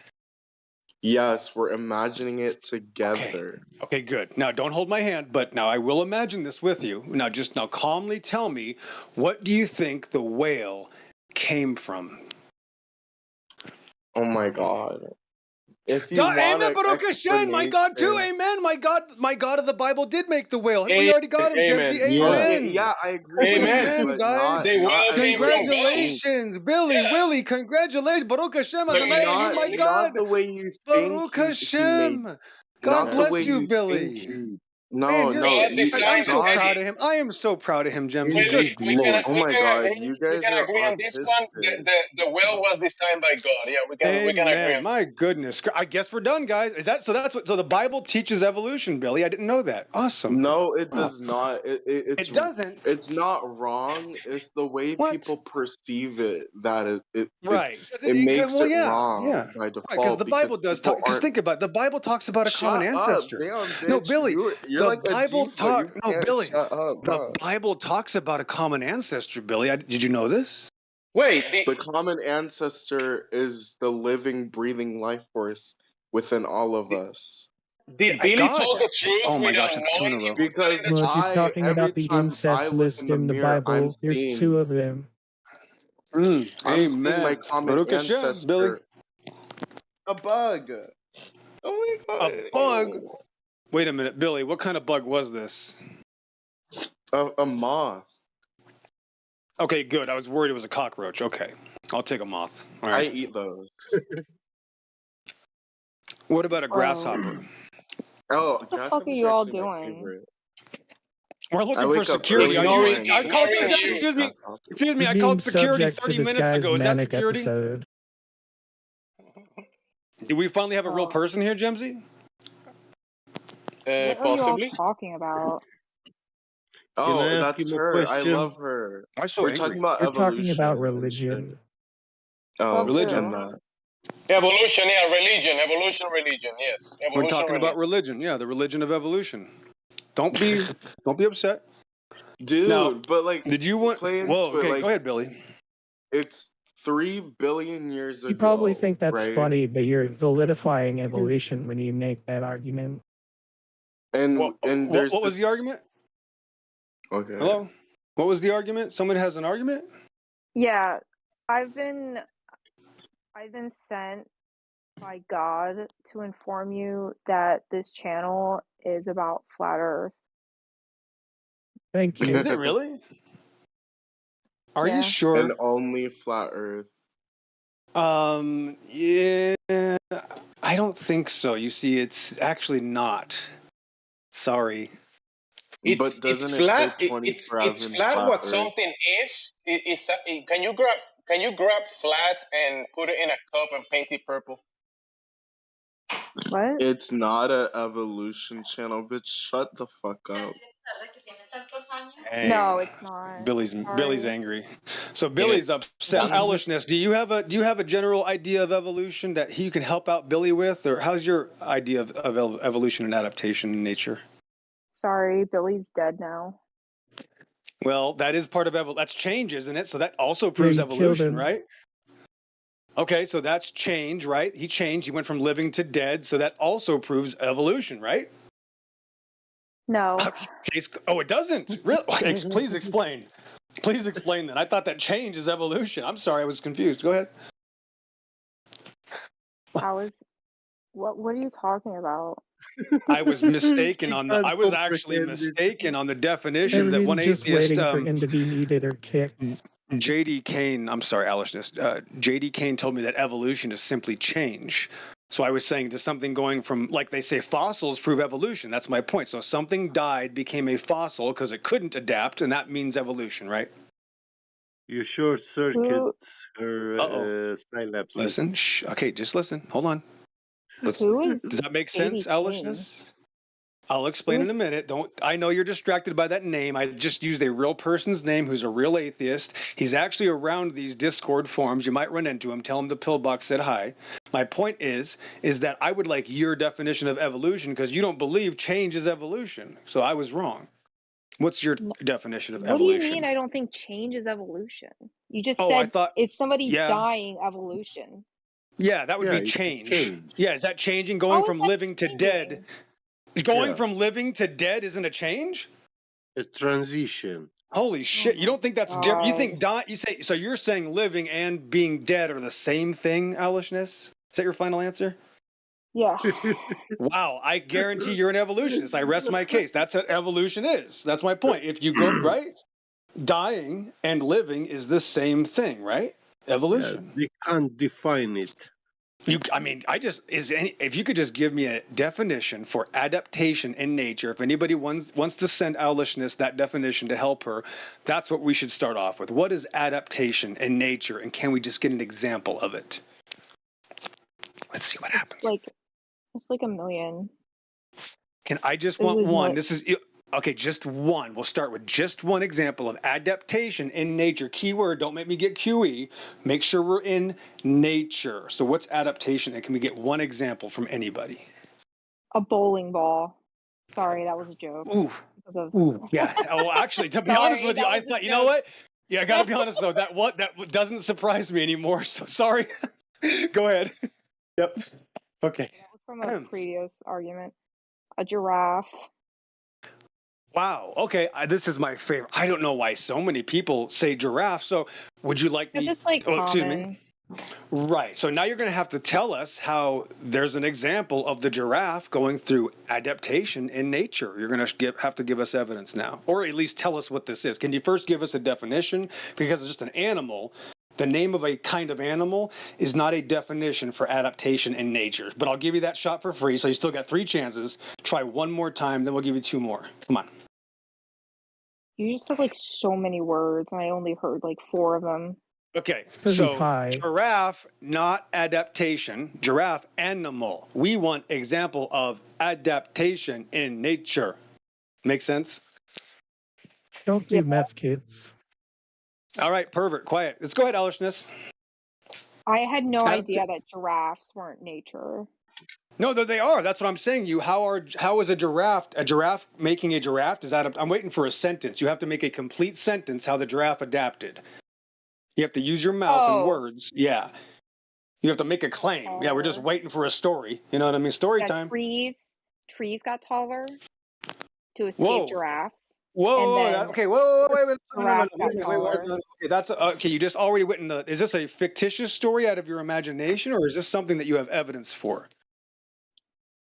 Yes, we're imagining it together. Okay, good. Now don't hold my hand, but now I will imagine this with you. Now calmly tell me, what do you think the whale came from? Oh my God. If you God, want amen, an Baruch Hashem, my God too, amen. My God of the Bible did make the whale. We already got him, Amen. Jemsy, amen. Yeah, I agree with Amen. you, Amen, but guys. The whale came from God. Congratulations, Billy, Willie, congratulations. Baruch Hashem, Adonai, my God. not the way you think Baruch he made. Hashem. God Not the way bless you, you think Billy. he. Man, No, you're no, God I'm designed so God. proud of him. I am so proud of him, Jemsy. We, Good we can Lord. Oh we my can God, agree. you We guys can are agree on this one. autistic. The whale was designed by God. Yeah, we can agree Amen. on. My goodness. I guess we're done, guys. So the Bible teaches evolution, Billy. I didn't know that. Awesome. No, it Wow. does not. It doesn't. It's not wrong. It's the way people perceive it that Right. it makes Well, it yeah. wrong by Right, because default the Bible does people talk. Because aren't. think about it, the Bible talks about a common Shut up, ancestor. damn No, bitch. Billy, You're the like a Bible diva. You No, can't Billy, shut up, the bro. Bible talks about a common ancestor. Billy, did you know this? Wait, The common ancestor is the living, breathing life force within all of us. Did Billy God. told the truth Oh my without gosh, it's two in a knowing he row. was telling Because the Look, he's truth? talking every about the time I incest look list in the in the mirror, Bible. There's two of them. I'm seeing my Amen. common Baruch Hashem, Billy. ancestor. A bug. Oh my God. A bug. Wait a minute, Billy. What kind of bug was this? A moth. Okay, good. I was worried it was a cockroach. Okay, I'll take a moth. All I right. eat those. What about a grasshopper? Oh, What the fuck are you all doing? favorite. We're I looking for wake up security. early in the morning. I called. ignoring you. Excuse me. Excuse me. You're I being called security subject to 30 this minutes guy's ago. Is that manic security? episode. Do we finally have a real person here, Jemsy? What are you all Possibly. talking about? Can I Oh, ask that's him a her. I question? love her. I'm so We're angry. talking about We're talking evolution about and shit. religion. Oh, Religion. and that. Evolution, yeah, religion, evolution, religion, yes, We're evolution, talking religion. about religion. Yeah, the religion of evolution. Don't be upset. Dude, Now, but like, did you want? play into Whoa. it. Okay, Like, go ahead, Billy. it's 3 billion years ago. You probably think that's right? funny, but you're vilifying evolution when you make that argument. And there's What was the argument? Okay. Hello. What was the argument? Someone has an argument? Yeah, I've been sent by God to inform you that this channel is about flat Earth. Thank you. Is it really? Are you Yeah. sure? And only flat Earth. Yeah, I don't think so. You see, it's actually not. Sorry. But doesn't it's it flat. say 24/7 It's flat. flat What Earth? something is. Can you grab flat and put it in a cup and paint it purple? What? It's not a evolution channel, bitch. Shut the fuck up. No, it's not. Billy's Sorry. angry. So Billy's upset. Alishness, do you have a general idea of evolution that you can help out Billy with, or how's your idea of evolution and adaptation in nature? Sorry, Billy's dead now. Well, that is part of that's change, isn't it? So that also proves evolution, right? Okay, so that's change, right? He changed. He went from living to dead, so that also proves evolution, right? No. Oh, it doesn't. Really? Please explain. Please explain that. I thought that change is evolution. I'm sorry, I was confused. Go ahead. What are you talking about? I was mistaken on the. I was actually mistaken on the definition that one Everybody's just atheist. waiting for him to be muted or kicked. J.D. Kane. I'm sorry, Alishness. J.D. Kane told me that evolution is simply change. So I was saying to something going from, like they say, fossils prove evolution. That's my point. So something died, became a fossil because it couldn't adapt, and that means evolution, right? You short circuits her synapses. Listen. Shh. Okay, just listen. Hold on. Does that make sense, Alishness? I'll explain in a minute. I know you're distracted by that name. I just used a real person's name who's a real atheist. He's actually around these Discord forums. You might run into him. Tell him the Pillbox said hi. My point is that I would like your definition of evolution because you don't believe change is evolution. So I was wrong. What's your definition of evolution? What do you mean I don't think change is evolution? You just said, is somebody dying evolution? Yeah, that would be change. Yeah, is that changing? Going from living to dead? Going from living to dead isn't a change? A transition. Holy shit! You don't think that's different? You think you say so? You're saying living and being dead are the same thing, Alishness? Is that your final answer? Yeah. Wow! I guarantee you're an evolutionist. I rest my case. That's what evolution is. That's my point. If you go right, dying and living is the same thing, right? Evolution. They can't define it. If you could just give me a definition for adaptation in nature, if anybody wants to send Alishness that definition to help her, that's what we should start off with. What is adaptation in nature, and can we just get an example of it? Let's see what happens. It's like a million. I just want one. Okay, just one. We'll start with just one example of adaptation in nature. Keyword, don't make me get QE. Make sure we're in nature. So what's adaptation? And can we get one example from anybody? A bowling ball. Sorry, that was a joke. Ooh, yeah. Oh, actually, to be honest with you, I thought, you know what? Yeah, I gotta be honest though, that doesn't surprise me anymore. So sorry. Go ahead. Yep. Okay. That was from a previous argument. A giraffe. Wow. Okay. This is my favorite. I don't know why so many people say giraffe. So would you like me? It's just like common. Excuse me. Right. So now you're going to have to tell us how there's an example of the giraffe going through adaptation in nature. You're going to have to give us evidence now, or at least tell us what this is. Can you first give us a definition? Because it's just an animal. The name of a kind of animal is not a definition for adaptation in nature. But I'll give you that shot for free. So you still got 3 chances. Try one more time, then we'll give you 2 more. Come on. You just said like so many words, and I only heard like 4 of them. Okay, so giraffe, not adaptation. Giraffe, animal. We want example of adaptation in nature. Make sense? Don't do meth, kids. All right, pervert, quiet. Let's go ahead, Alishness. I had no idea that giraffes weren't nature. No, they are. That's what I'm saying. How is a giraffe making a giraffe? I'm waiting for a sentence. You have to make a complete sentence how the giraffe adapted. You have to use your mouth and words. Yeah. You have to make a claim. Yeah, we're just waiting for a story. You know what I mean? Story time. Trees got taller to escape giraffes. Whoa. Okay. Whoa. Wait. Giraffes got taller. Okay, that's okay. You just already went in the. Is this a fictitious story out of your imagination, or is this something that you have evidence for?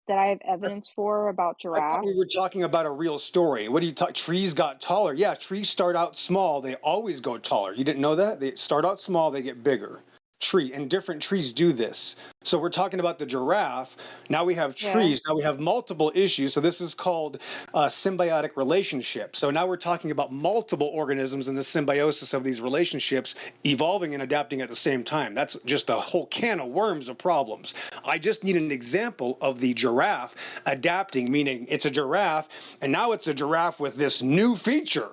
That I have evidence for about giraffes. I thought we were talking about a real story. What do you talk? Trees got taller. Yeah, trees start out small. They always go taller. You didn't know that? They start out small. They get bigger. tree, and different trees do this. So we're talking about the giraffe. Now we have trees. Now we have multiple issues. So this is called a symbiotic relationship. So now we're talking about multiple organisms and the symbiosis of these relationships evolving and adapting at the same time. That's just a whole can of worms of problems. I just need an example of the giraffe adapting, meaning it's a giraffe, and now it's a giraffe with this new feature.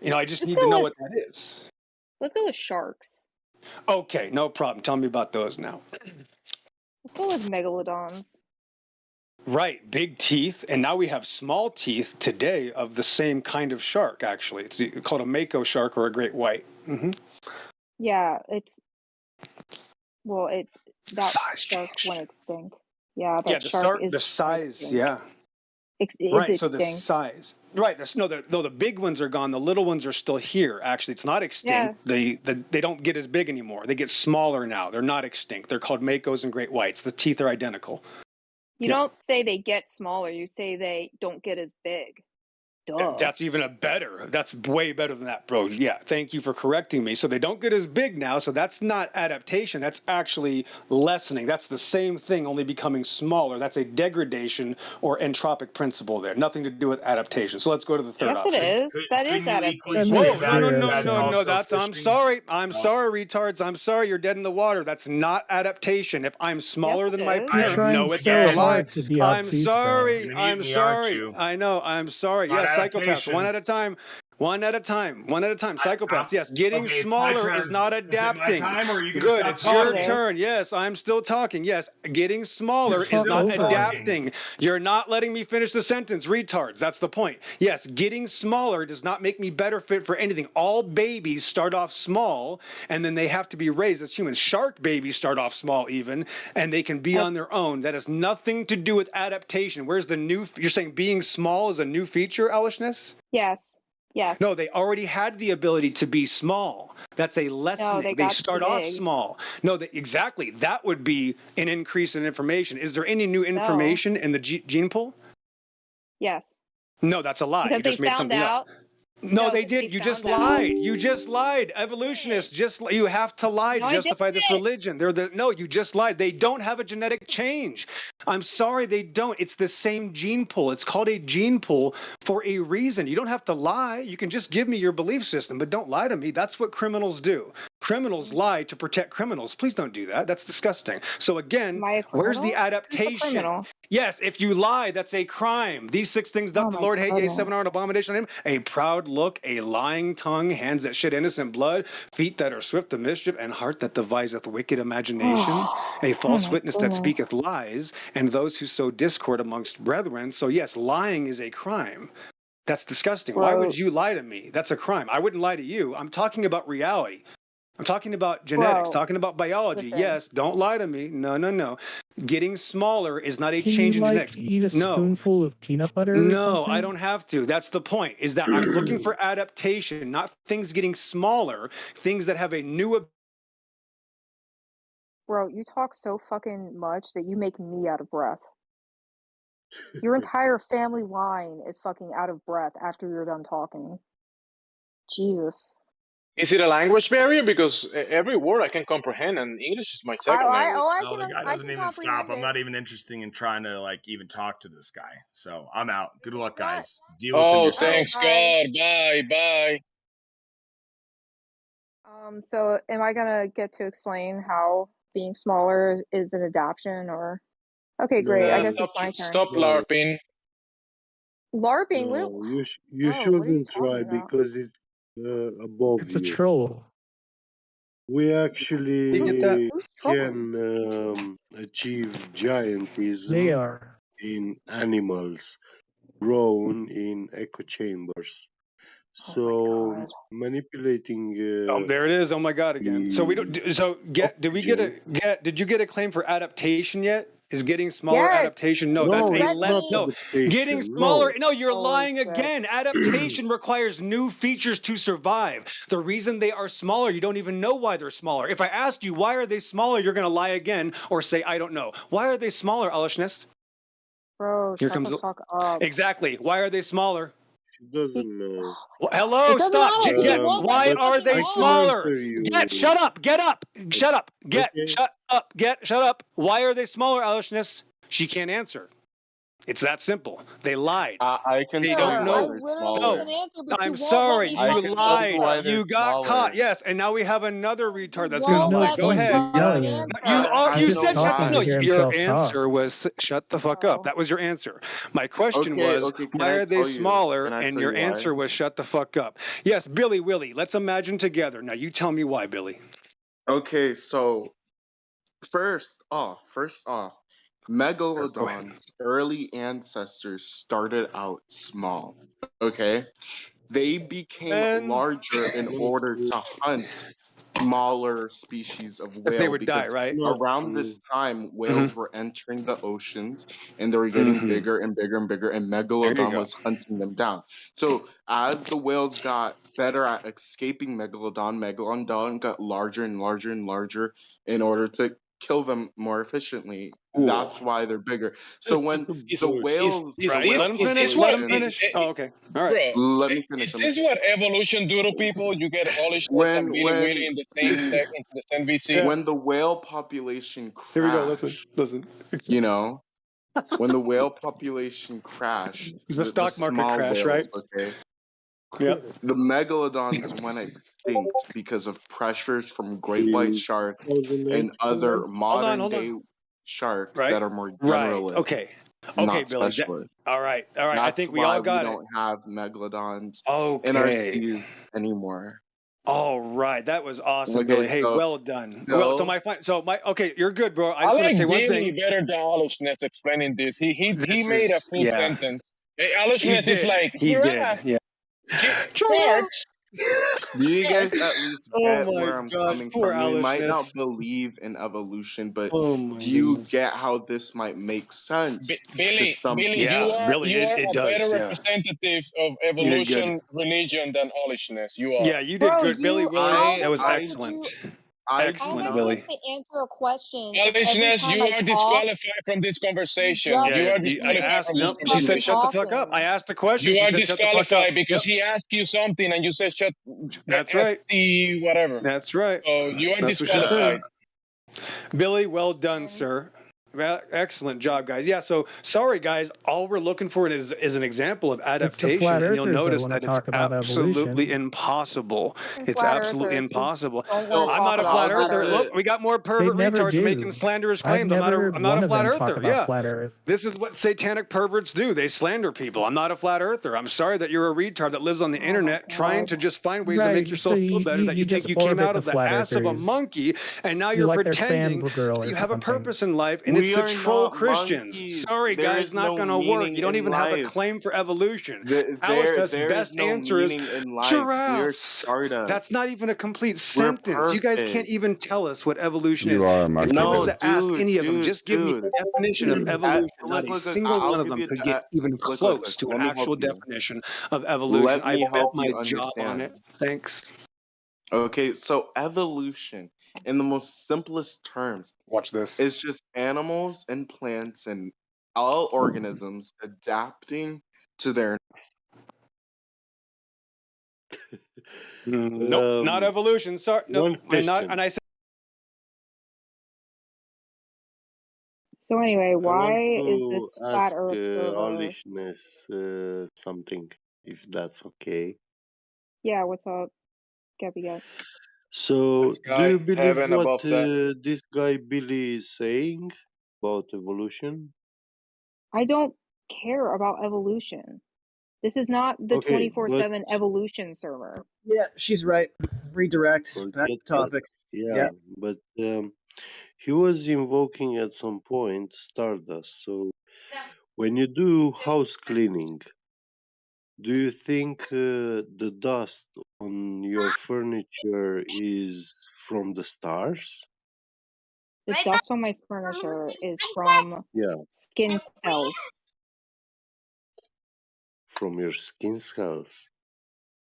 I just need to know what that is. Let's go with sharks. Okay, no problem. Tell me about those now. Let's go with megalodons. Right, big teeth, and now we have small teeth today of the same kind of shark, actually. It's called a mako shark or a great white. Yeah, that shark went extinct. Yeah, that shark is the size, extinct. yeah. Right, so the size. Right, the big ones are gone. The little ones are still here, actually. It's not extinct. They don't get as big anymore. They get smaller now. They're not extinct. They're called makos and great whites. The teeth are identical. You don't say they get smaller. You say they don't get as big. Duh. That's even that's way better than that, bro. Yeah, thank you for correcting me. So they don't get as big now, so that's not adaptation, that's actually lessening. That's the same thing, only becoming smaller. That's a degradation or entropic principle there. Nothing to do with adaptation. So let's go to the third option. Yes, it is. That is adaptation. No, that's, I'm sorry, retards. I'm sorry, you're dead in the water. That's not adaptation. If I'm smaller than my parent, no, it's a lie. I'm sorry, I know, I'm sorry. Yes, psychopaths, one at a time. Psychopaths, yes. Getting smaller is not adapting. Good, it's your turn. Yes, I'm still talking. Yes, getting smaller is not adapting. You're not letting me finish the sentence, retards. That's the point. Yes, getting smaller does not make me better fit for anything. All babies start off small, and then they have to be raised as humans. Shark babies start off small even, and they can be on their own. That has nothing to do with adaptation. Where's the new, you're saying being small is a new feature, Ellishness? Yes. Yes. No, they already had the ability to be small. That's a lessening. They start off small. No, exactly. That would be an increase in information. Is there any new information in the gene pool? Yes. No, that's a lie. Because you just made something up. No, they did. You just lied. You just lied. Evolutionists, you have to lie to justify this religion. No, you just lied. They don't have a genetic change. I'm sorry, they don't. It's the same gene pool. It's called a gene pool for a reason. You don't have to lie. You can just give me your belief system, but don't lie to me. That's what criminals do. Criminals lie to protect criminals. Please don't do that. That's disgusting. So again, where's the adaptation? Yes, if you lie, that's a crime. These 6 things doth the Lord hate, yea, 7 are an abomination on him. A proud look, a lying tongue, hands that shed innocent blood, feet that are swift to mischief, and heart that deviseth wicked imagination, a false witness that speaketh lies, and those who sow discord amongst brethren. So yes, lying is a crime. That's disgusting. Why would you lie to me? That's a crime. I wouldn't lie to you. I'm talking about reality. I'm talking about genetics, talking about biology. Yes, don't lie to me. No. Getting smaller is not a change in genetics. Eat a spoonful of peanut butter or No, something? I don't have to. That's the point, is that I'm looking for adaptation, not things getting smaller, things that have a new... Bro, you talk so fucking much that you make me out of breath. Your entire family line is fucking out of breath after you're done talking. Jesus. Is it a language barrier? Because every word I can comprehend, and English is my second language. The guy doesn't even stop. I'm not even interested in trying to even talk to this guy. So I'm out. Good luck, guys. Deal with him yourself. Thanks God. Bye. So am I gonna get to explain how being smaller is an adaptation, or? Okay, great. I guess it's my turn. Stop LARPing. LARPing? No, you shouldn't try because it's above It's a troll. We actually can achieve giantism They are. in animals grown in echo chambers. So manipulating. there it is. Oh my God! Again. So we don't. So did you get a claim for adaptation yet? Is getting smaller adaptation? No, that's a less. No, getting smaller. No, you're lying again. Adaptation requires new features to survive. The reason they are smaller, you don't even know why they're smaller. If I ask you why are they smaller, you're going to lie again or say I don't know. Why are they smaller, Ellishness? Bro, shut the fuck up. Exactly. Why are they smaller? She doesn't know. Well, hello, It doesn't stop. matter if you want them Why to But are fucking they I want can them. smaller? answer you. Shut up, get up, shut up, Okay. shut up. Why are they smaller, Alishness? She can't answer. It's that simple. They lied. I can They tell don't you Sure, why I know. they're literally No. can smaller. answer, but you I'm won't let sorry, me I you can fucking tell you lied. why answer. they're You got caught. smaller. Yes, and now we have another You retard that's There's gonna won't no lie. let Go me point ahead. yelling fucking at. You answer. I you He's just know said talking no. to why. hear Your himself talk. answer was shut the fuck up. Oh. That was your answer. My question Okay, was okay, can why I are they tell you? smaller? Can I And tell your you why? answer was shut the fuck up. Yes, Billy Willie. Let's imagine together. Now you tell me why, Billy. Okay, so first off, Go ahead. Megalodon's early ancestors started out small. Okay? They became And larger in order to hunt smaller species of yes, they whale would die, because right? Not around true. this time whales Mm-hmm. were entering the oceans and they were getting Mm-hmm. bigger and bigger and bigger, and There you Megalodon go. was hunting them down. So as the whales got better at escaping Megalodon got larger and larger and larger in order to kill them more efficiently. Cool. That's why they're bigger. So when Is the Bullshit. whales Right? Let him finish. Let him finish. Oh, okay. All right. bro? let me finish. Is this what evolution do to people? You get Olishness and Billy Willy When in the same tech into the same VC. Yeah. when the whale population Here we go. Listen. crashed, Listen. you know, when the whale population crashed, It's a the stock market small crash, whales, right? okay, Yep. the megalodons went extinct because of pressures from great white In sharks and 2008, other Hold modern on. day sharks Right? that are more Right. generalist, Okay. Okay, not Billy. specialist. All right. All right. I That's think we all why we got it. don't have megalodons in our Okay. seas anymore. All right. That was awesome, Okay, Billy. Hey, so well done. Well, okay, you're good, bro. I I just want to say like one Billy thing. better than Olishness explaining this. He This made a is full yeah. sentence. Hey, He Olishness is did. like He did. Yeah. sharks. Do you guys at least Oh get my where I'm gosh, coming poor from? You might Alishness. not believe in evolution, but Oh my do you goodness. get how this might make sense to Billy, some Billy, people? Yeah, Billy, you are it a better does. Yeah. representative of You did good. evolution religion than Olishness. You are. Yeah, you did Bro, good, Billy Willie. how That the was fuck I did you? excellent. I How am do I Excellent, not. supposed Billy. to answer a question if every Olishness, time you I are talk, disqualified from this you conversation. just You Yeah, are I you just disqualified asked. from this keep Nope. She fucking said, "Shut the conversation. fuck up." I talking? asked the question. You She are said, "Shut the fuck up." disqualified because Yep. he asked you something and you said shut That's right. FT whatever. That's right. So you are That's what she said. disqualified. Billy, well done, sir. Well, excellent job, guys. Yeah, so sorry, guys. All we're looking for is an example of It's the adaptation, flat and you'll earthers that notice want to that it's talk about absolutely evolution. impossible. It's Flat absolutely earthers who impossible. don't want to So I'm talk not a about flat how flat does earther. Earth. it? Look, we got more They pervert never retards making do. slanderous I've claims. never heard I'm one not a of flat them talk earther. about Yeah. flat Earth. This is what satanic perverts do. They slander people. I'm not a flat earther. I'm sorry that you're a retard that lives on the Oh my internet trying god. to just find ways to make Right. So yourself feel better, that you you think just you came orbit out the of the flat ass of a earthers. monkey, and now You're you're like their pretending fangirl that or you have a something. purpose in life, and it's We to are troll not Christians. monkeys. Sorry, There guys, is not no going to work. meaning You don't in even have a life. claim for evolution. There Alice's is best no answer is meaning in life. We are giraffes. stardust. That's not even a complete We're sentence. You guys can't perfect. even tell us what evolution is. You are a If I was monkey. No, to ask dude, any of them, just give me dude. a definition of evolution, not Look, a look, single I'll one of give them you. could get even Look, close to an Let me help actual you. definition of evolution. Let I me bet help my you job on understand. it. Thanks. Okay, so evolution, in the most simplest terms, Watch this. is just animals and plants and all organisms adapting to their. Nope, not evolution. Sorry, nope, One question. and I said. So anyway, I why want is to this flat ask Earth server? Olishness something, if that's okay. Yeah, what's up, Gabi? So, This do guy, you believe heaven what above them. this guy Billy is saying about evolution? I don't care about evolution. This is not the Okay, but 24/7 evolution server. Yeah, she's right. Redirect. Back forget to that. topic. Yeah, but he was invoking at some point Stardust. So, when you do house cleaning, do you think the dust on your furniture is from the stars? The dust on my furniture is from Yeah, skin cells. from your skin cells.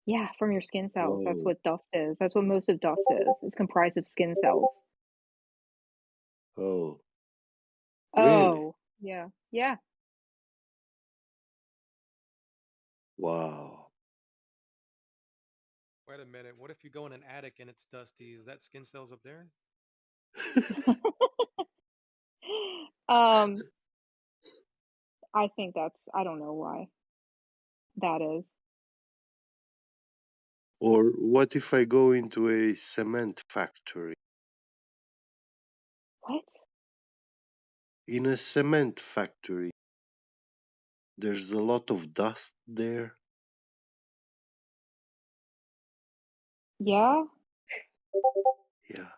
Yeah, from your skin cells. That's Oh, what dust is. That's what most of dust is. It's comprised of skin cells. oh, really? Oh, yeah. Yeah. Wow. Wait a minute. What if you go in an attic and it's dusty? Is that skin cells up there? I think that's, I don't know why that is. Or what if I go into a cement factory? What? In a cement factory, there's a lot of dust there. Yeah? Yeah.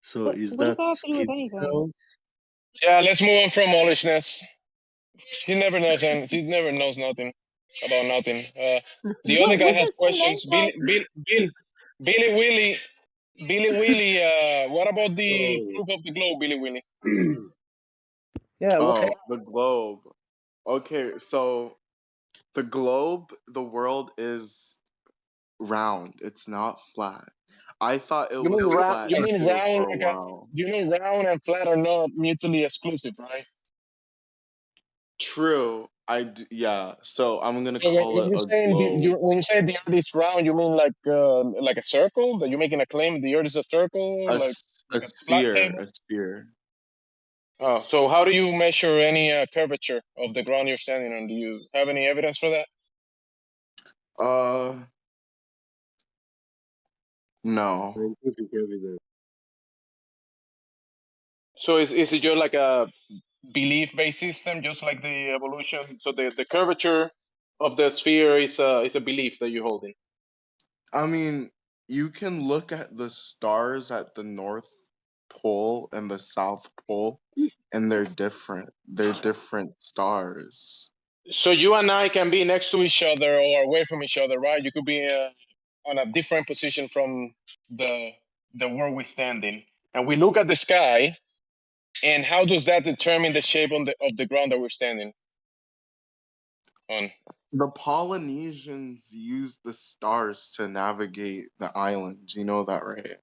So But is what does that that have to do with skin anything? cells? Yeah, let's move on from Molishness. She never knows and she never knows nothing about nothing. The other guy What has does cement questions. have? Billy Willy. What about the Oh. proof of the globe, Billy Willy? Yeah, what? Oh, the globe. Okay, so the globe, the world is round. It's not flat. I thought it You was mean round? flat You mean too round for a like a? while. You mean round and flat are not mutually exclusive, right? True. Yeah. So I'm gonna So call when it you a saying globe. when you say the Earth is round, you mean like a circle? That you're making a claim the Earth is a circle, A like a flat sphere. table? A sphere. Oh, so how do you measure any curvature of the ground you're standing on? Do you have any evidence for that? No. Scientific evidence. So is it just like a belief-based system, just like the evolution? So the curvature of the sphere is a belief that you're holding. I mean, you can look at the stars at the North Pole and the South Pole, and they're different. They're different stars. So you and I can be next to each other or away from each other, right? You could be on a different position from the where we stand in, and we look at the sky. And how does that determine the shape of the ground that we're standing on? The Polynesians used the stars to navigate the islands. You know that, right?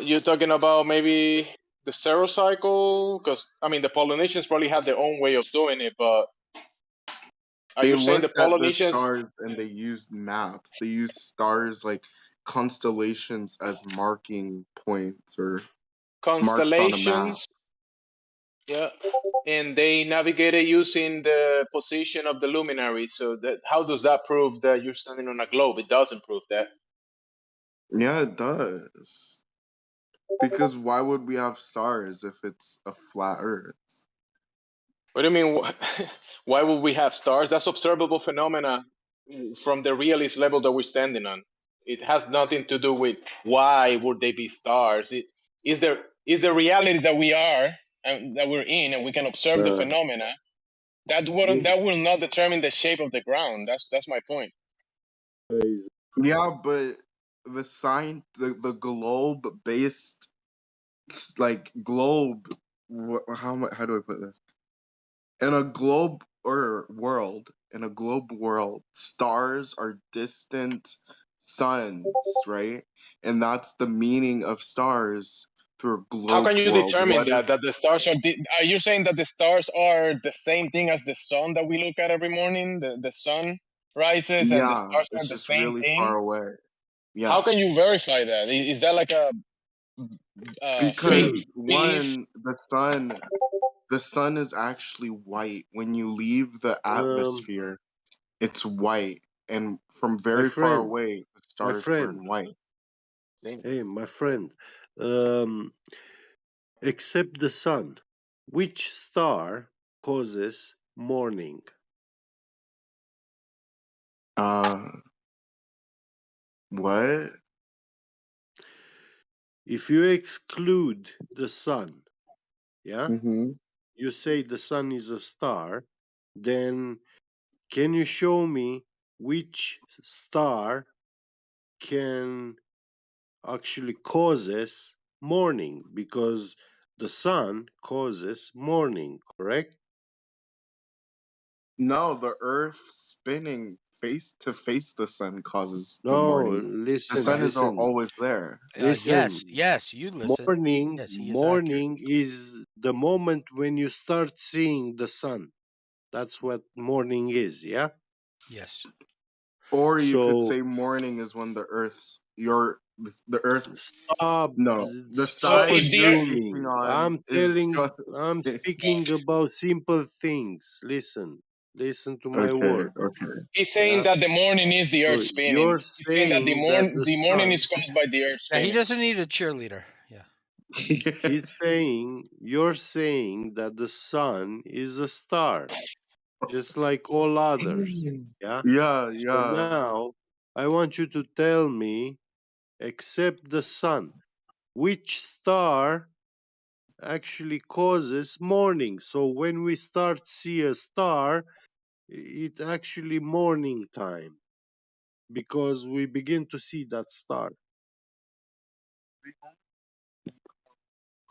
You're talking about maybe the stereo cycle, because I mean the Polynesians probably have their own way of doing it, but are They you saying the looked at the Polynesians stars and they used maps. They used stars like constellations as marking points or marks on a map. constellations? Yeah, and they navigated using the position of the luminary. So that how does that prove that you're standing on a globe? It doesn't prove that. Yeah, it does. Because why would we have stars if it's a flat Earth? What do you mean? Why would we have stars? That's observable phenomena from the realist level that we're standing on. It has nothing to do with why would they be stars. It is the reality that we are and that we're in, and we can observe the phenomena. That will not determine the shape of the ground. That's my point. Yeah, but the globe based, like globe, how do I put this? In a globe or world, in a globe world, stars are distant suns, right? And that's the meaning of stars through a How globe can you world. determine What if that the stars are? Are you saying that the stars are the same thing as the sun that we look at every morning? The sun rises and the Yeah, stars are it's the just same really thing. far away. Yeah. How can you verify that? Is that like a Because fake belief? one, the sun is actually white. When you leave the Um, atmosphere, it's white. And from my very far friend, away, the my stars friend. burn white. Hey, my friend. Um, except the sun, which star causes morning? What? If you exclude the sun, yeah, Mm-hmm. you say the sun is a star, then can you show me which star can actually causes morning? Because the sun causes morning, correct? No, the Earth spinning face to face the sun causes the No, morning. The listen, sun is listen, always there. listen. Yes, you listen. Morning, Yes, he is accurate. morning is the moment when you start seeing the sun. That's what morning is, yeah? Yes. Or you could So say morning is when the earth. stop, No, the stop side you're speaking assuming. on is I'm just. speaking about simple things. Listen to my Okay, word. okay. He's saying Yeah. that the morning is the So Earth spinning. you're He's saying that saying that the the morning is sun. caused by the Earth Yeah, he spinning. doesn't need a cheerleader. Yeah. You're saying that the sun is a star, just like all others. Yeah. Yeah, So yeah. now I want you to tell me, except the sun, which star actually causes morning? So when we start see a star, it's actually morning time because we begin to see that star.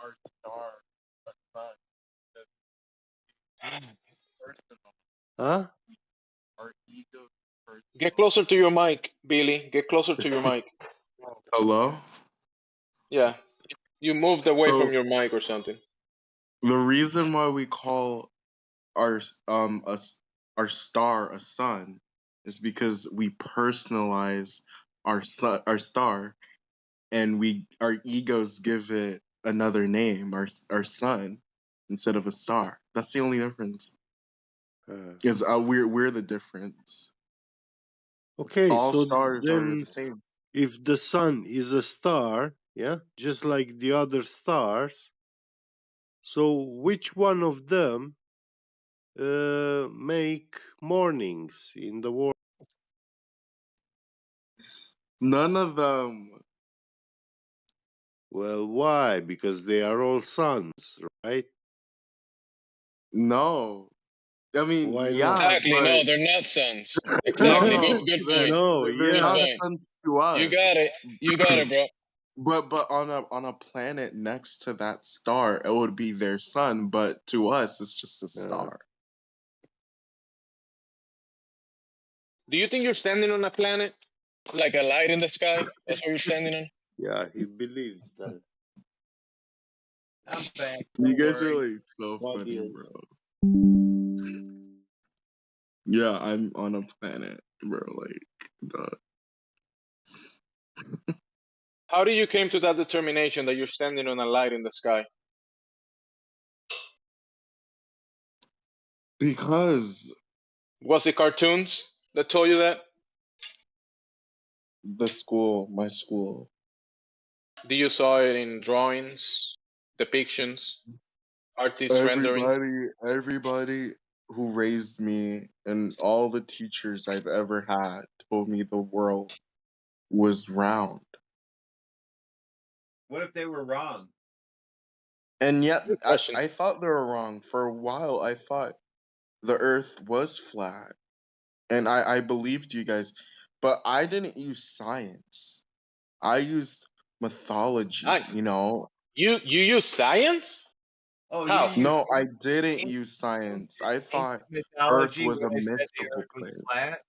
Our star, Huh? our ego. Get closer to your mic, Billy. Get closer to your mic. Hello. Yeah. You moved away from So your mic or something. the reason why we call our our star a sun is because we personalize our star, and our egos give it another name, our sun, instead of a star. That's the only difference. Is we're the difference. Okay, All so stars are the then same. if the sun is a star, yeah, just like the other stars, so which one of them make mornings in the world? None of them. Well, why? Because they are all suns, right? No. I mean, Why not? yeah, Exactly. but No, they're not sons. no, Exactly. no, Good point. No, they're Good yeah. not point. sons to You us. got it. You got it, bro. But on a planet next to that star, it would be their sun. But to us, it's just a star. Do you think you're standing on a planet? Like a light in the sky? That's what you're standing on? Yeah, he believes that. I'm back. You Don't guys are worry. like so What funny, is? bro. Yeah, I'm on a planet, bro. Like, How do you came to that determination that you're standing on a light in the sky? because Was it cartoons that told you that? my school. Do you saw it in drawings, depictions, artist renderings? Everybody who raised me and all the teachers I've ever had told me the world was round. What if they were wrong? And yet, Good question. I thought they were wrong. For a while, I thought the earth was flat. And I believed you guys. But I didn't use science. I used mythology, you know? You use science? Oh, How? you No, I used didn't use science. I thought Earth mythology was when a I said the mystical Earth was place. flat.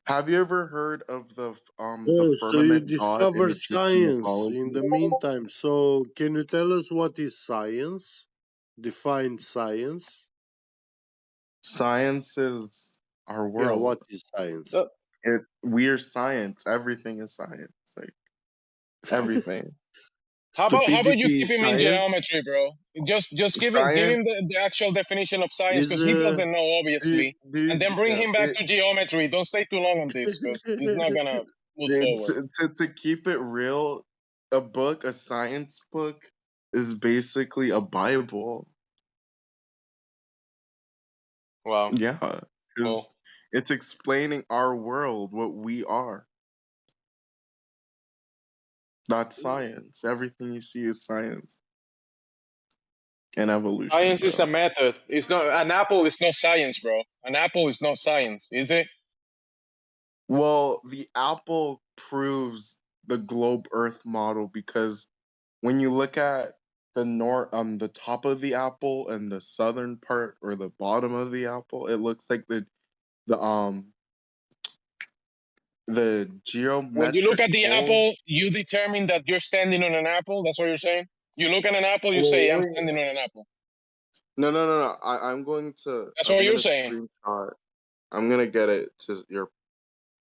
Have you ever heard of the Oh, so you firmament god in discovered Egyptian science in mythology? the meantime. So can you tell us what is science? Define science. Science is our Yeah, world. what is science? We're science. Everything is science. Like everything. How about you Stupidity keep is him in science. geometry, bro? Just give Science him the actual definition of science Is because he doesn't know, dude, obviously. And then dude, bring him back it, to geometry. Don't stay too long on this because he's not gonna move forward. to keep it real, a science book is basically a Bible. Wow. Yeah, because Well, it's explaining our world, what we are. That's science. Everything you see is science and evolution, Science is bro. a method. It's not an apple is not science, bro. An apple is not science, is it? Well, the apple proves the globe Earth model because when you look at the top of the apple and the southern part or the bottom of the apple, it looks like the When you look geometric at the pole. apple, you determine that you're standing on an apple. That's what you're saying. You look at an apple, you say, "I'm standing on an apple." No. I'm going to That's what you're saying. screenshot. I'm gonna get it to your.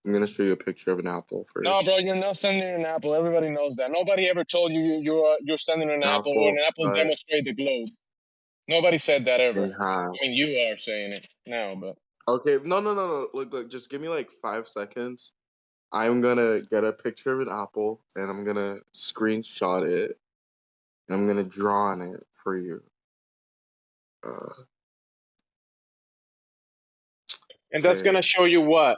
I'm gonna show you a picture of an apple first. No, bro, you're not sending an apple. Everybody knows that. Nobody ever told you you're sending an apple or an apple cut demonstrate the globe. Nobody said that ever. in half. I mean, you are saying it now, but Okay, no. Look. Just give me like 5 seconds. I'm gonna get a picture of an apple and I'm gonna screenshot it and I'm gonna draw on it for you. and that's gonna Okay. show you what?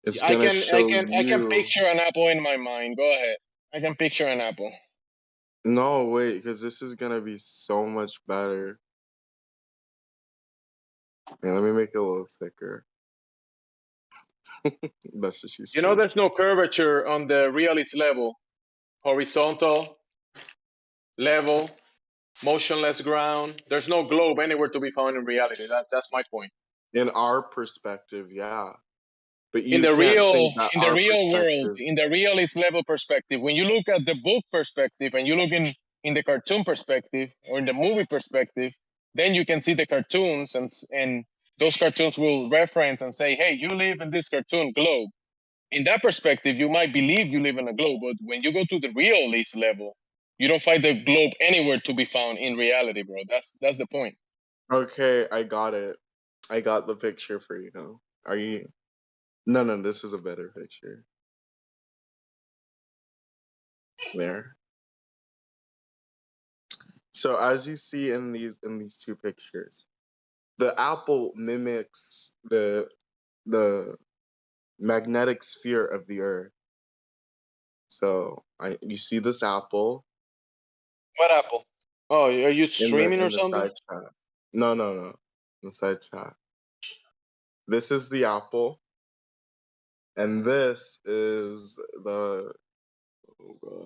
It's I gonna can show I can you. picture an apple in my mind. Go ahead. I can picture an apple. No, wait, because this is gonna be so much better. Yeah, let me make it a little thicker. That's what she said. You know, there's no curvature on the realist level. Horizontal, level, motionless ground. There's no globe anywhere to be found in reality. That's my point. In our perspective, yeah. But In you the can't say real that in the our real world, perspective. in the realist level perspective, when you look at the book perspective and you look in the cartoon perspective or in the movie perspective, then you can see the cartoons and those cartoons will reference and say, hey, you live in this cartoon globe. In that perspective, you might believe you live in a globe, but when you go to the realist level, you don't find the globe anywhere to be found in reality, bro. That's the point. Okay, I got it. I got the picture for you now. Are you? No, this is a better picture. There. So as you see in these two pictures, the apple mimics the magnetic sphere of the Earth. So you see this apple What apple? Oh, are you streaming or in the something? side chat. No. In the side chat. This is the apple, and this is the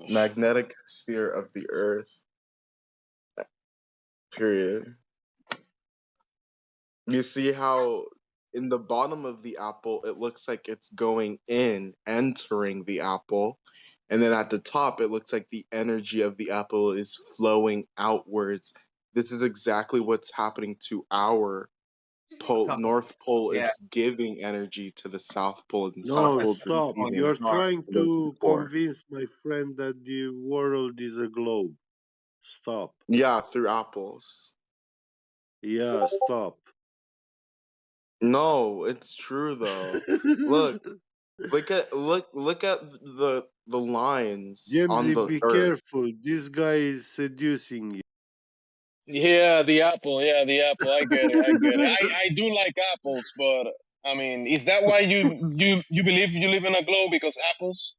magnetic sphere of the Earth. Period. You see how in the bottom of the apple it looks like it's going in, entering the apple, and then at the top it looks like the energy of the apple is flowing outwards. This is exactly what's happening to our pole. North Pole is giving energy to the South Pole, and South No, Pole is stop. receiving You're trying the to support. convince my friend that the world is a globe. Stop. Yeah, through apples. Yeah, stop. No, it's true though. Look at the lines on Jamesy, the be Earth. careful. This guy is seducing you. Yeah, the apple. Yeah, the apple. I get it. I do like apples, but I mean, is that why you believe you live in a globe because apples?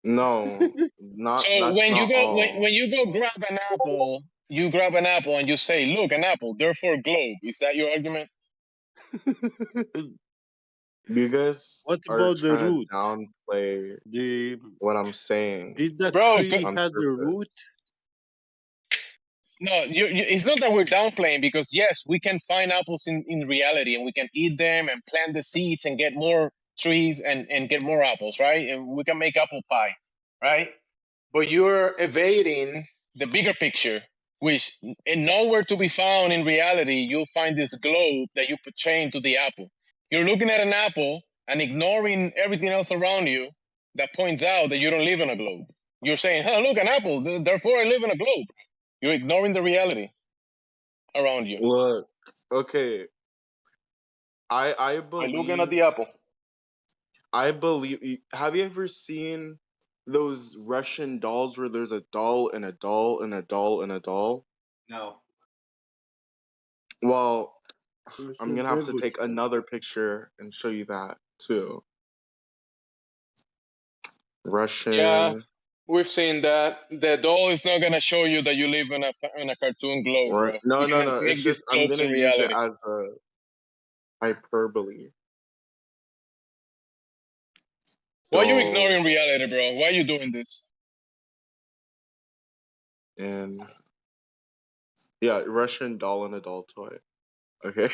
No, So that's when you not go all. when you go grab an apple, you grab an apple and you say, "Look, an apple, therefore globe." Is that your argument? You guys What are about the trying to root? downplay what I'm saying Did that Bro, tree on had a purpose. root? no, it's not that we're downplaying because yes, we can find apples in reality and we can eat them and plant the seeds and get more trees and get more apples, right? And we can make apple pie, right? But you're evading the bigger picture, which and nowhere to be found in reality, you'll find this globe that you put chained to the apple. You're looking at an apple and ignoring everything else around you that points out that you don't live in a globe. You're saying, hey, look, an apple, therefore I live in a globe. You're ignoring the reality around you. Look, okay. I By looking at believe the apple. I believe. Have you ever seen those Russian dolls where there's a doll and a doll and a doll and a doll? No. Well, I'm Russian gonna have to devil. take another picture and show you that too. Yeah, Russian. we've seen that. The doll is not gonna show you that you live in a cartoon globe, bro. No. We can It's make these just I'm globes gonna in use it reality. as a hyperbole. Why are you Doll ignoring reality, bro? Why are you doing this? and yeah, Russian doll and a doll toy. Okay.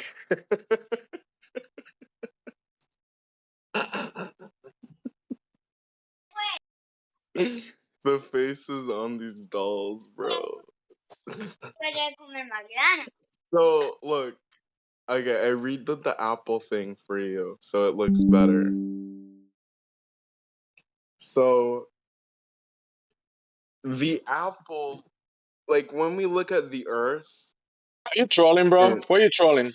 The faces on these dolls, bro. So look, okay, I redid the Apple thing for you, so it looks better. So the Apple, like when we look at the Earth. Are you trolling, bro? Why are you trolling?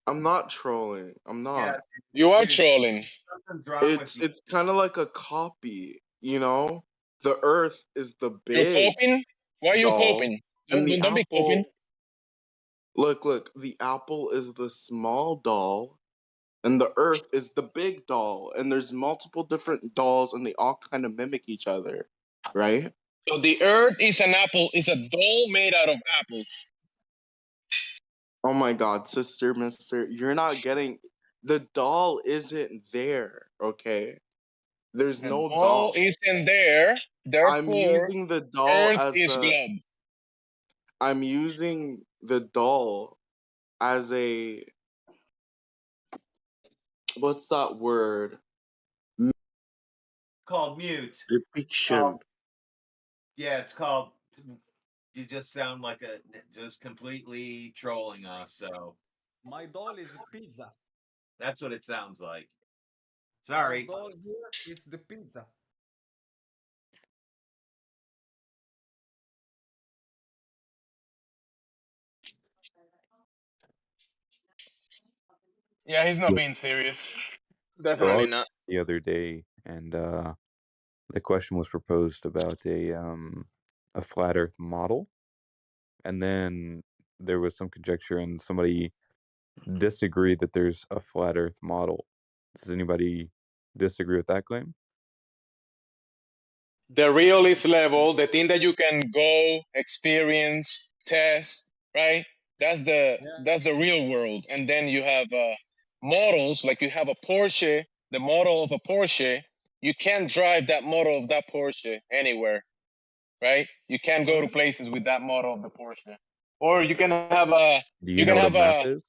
I'm not trolling. I'm not. You are trolling. It's kind of like a copy, you know? The Earth is the You're big coping? Why are you doll, coping? and the Don't be coping. Apple. Look, the Apple is the small doll, and the Earth is the big doll, and there's multiple different dolls, and they all kind of mimic each other, right? So the Earth is an apple, is a doll made out of apples. Oh my God, mister, you're not getting. The doll isn't there, okay? There's The no doll doll. isn't there, I'm therefore using the doll Earth as is a. globe. I'm using the doll as a. What's that word? Called mute. Depiction. Yeah, it's called. You just sound like just completely trolling us. So My doll is pizza. that's what it sounds like. Our Sorry. doll here is the pizza. Yeah, he's not being serious. So Definitely not. the other day, and the question was proposed about a flat Earth model, and then there was some conjecture, and somebody disagreed that there's a flat Earth model. Does anybody disagree with that claim? The realist level, the thing that you can go, experience, test, right? That's the real world. And then you have models, like you have a Porsche, the model of a Porsche. You can't drive that model of that Porsche anywhere, right? You can't go to places with that model of the Porsche. Or you can have a Do you know what a map is?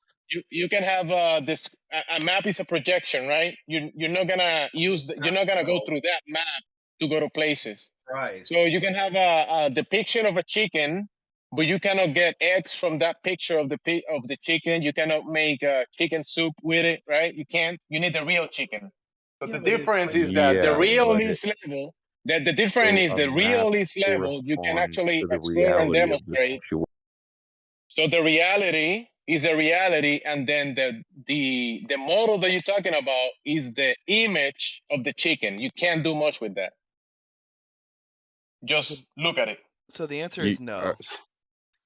you can have this a map is a projection, right? You're not gonna you're not gonna go through that map to go to places. Right. So you can have a depiction of a chicken, but you cannot get eggs from that picture of the chicken. You cannot make chicken soup with it, right? You can't. You need the real chicken. But the difference is that the Yeah, but realist level, that the difference so is a the map realist level, you can corresponds actually to the explore and reality of the demonstrate. situation. So the reality is a reality, and then the model that you're talking about is the image of the chicken. You can't do much with that. Just look at it. So the answer You is no.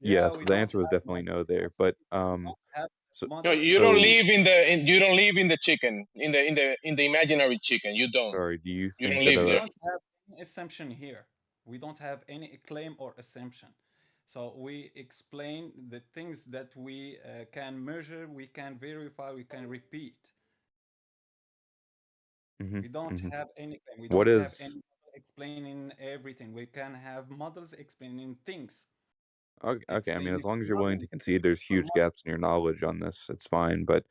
yes, the answer was definitely no there. But so No, you don't live in the you don't live in the chicken in the imaginary chicken. You don't. sorry, do you You think don't that live We there. don't have any assumption here. We don't have any claim or assumption. So we explain the things that we can measure, we can verify, we can repeat. We don't have any claim. We What don't have is any model explaining everything. We can have models explaining things. okay, I mean, as Explaining long as you're willing to nothing concede there's for huge gaps in your knowledge on this, it's fine. But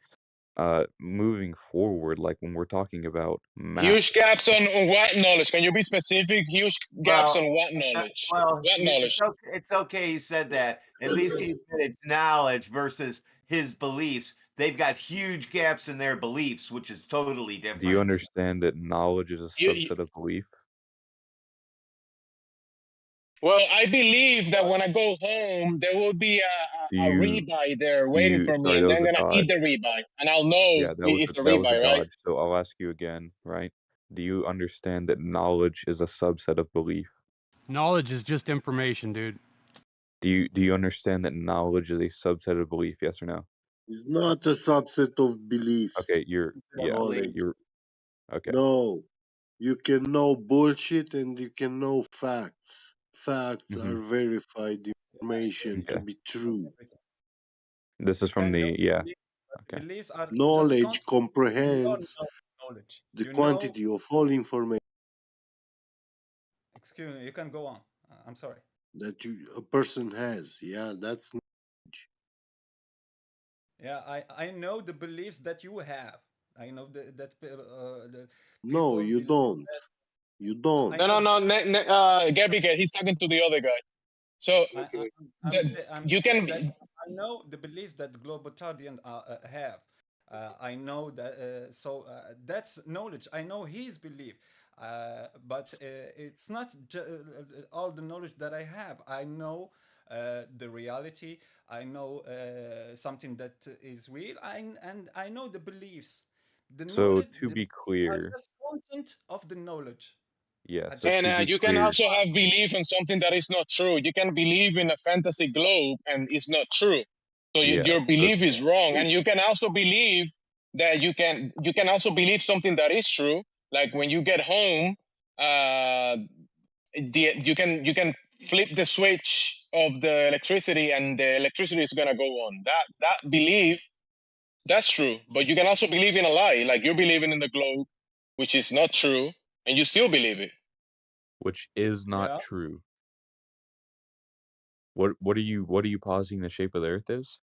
moving forward, like when we're talking about Huge maps, gaps on what knowledge? Can you be specific? Huge gaps on Well, what knowledge? well, What knowledge? it's okay. He said that. At least he admitted it's knowledge versus his beliefs. They've got huge gaps in their beliefs, which is totally do you different. understand that knowledge is a subset of belief? Well, I believe that when I go home, there will be Do a you ribeye there waiting for me, sorry, that and then was I'm a gonna eat dodge. the ribeye, and I'll know Yeah, it's a that was a ribeye, right? dodge. So I'll ask you again, right? Do you understand that knowledge is a subset of belief? Knowledge is just information, dude. Do you understand that knowledge is a subset of belief? Yes or no? It's not a subset of beliefs. Okay, Knowledge. you're okay. No. You can know bullshit and you can know facts. Facts are Mhm. verified information to Okay. be true. This is from can know the yeah. beliefs, but Okay. beliefs are just Knowledge content. You don't comprehends know knowledge. the You know, quantity of all information excuse me, you can go on. I'm sorry. that a person has. Yeah, that's Yeah, I know the beliefs that you have. I know that the no, people you believe don't. You don't. I No, know. Gabby, he's talking to the other guy. So I'm you saying that can I know the beliefs that Globotardian have. I know that, so that's knowledge. I know his belief, but it's not all the knowledge that I have. I know the reality. I know something that is real, and I know the beliefs. The So knowledge, to the be beliefs are clear, just content of the knowledge. yeah. I So just And to be you can clear, also have belief in something that is not true. You can believe in a fantasy globe and it's not true. So yeah. your So belief is wrong. And you can also believe that you can also believe something that is true. Like when you get home, you can flip the switch of the electricity and the electricity is gonna go on. That belief, that's true. But you can also believe in a lie, like you're believing in the globe, which is not true, and you still believe it. which is not yeah. true. What are you positing the shape of the Earth is?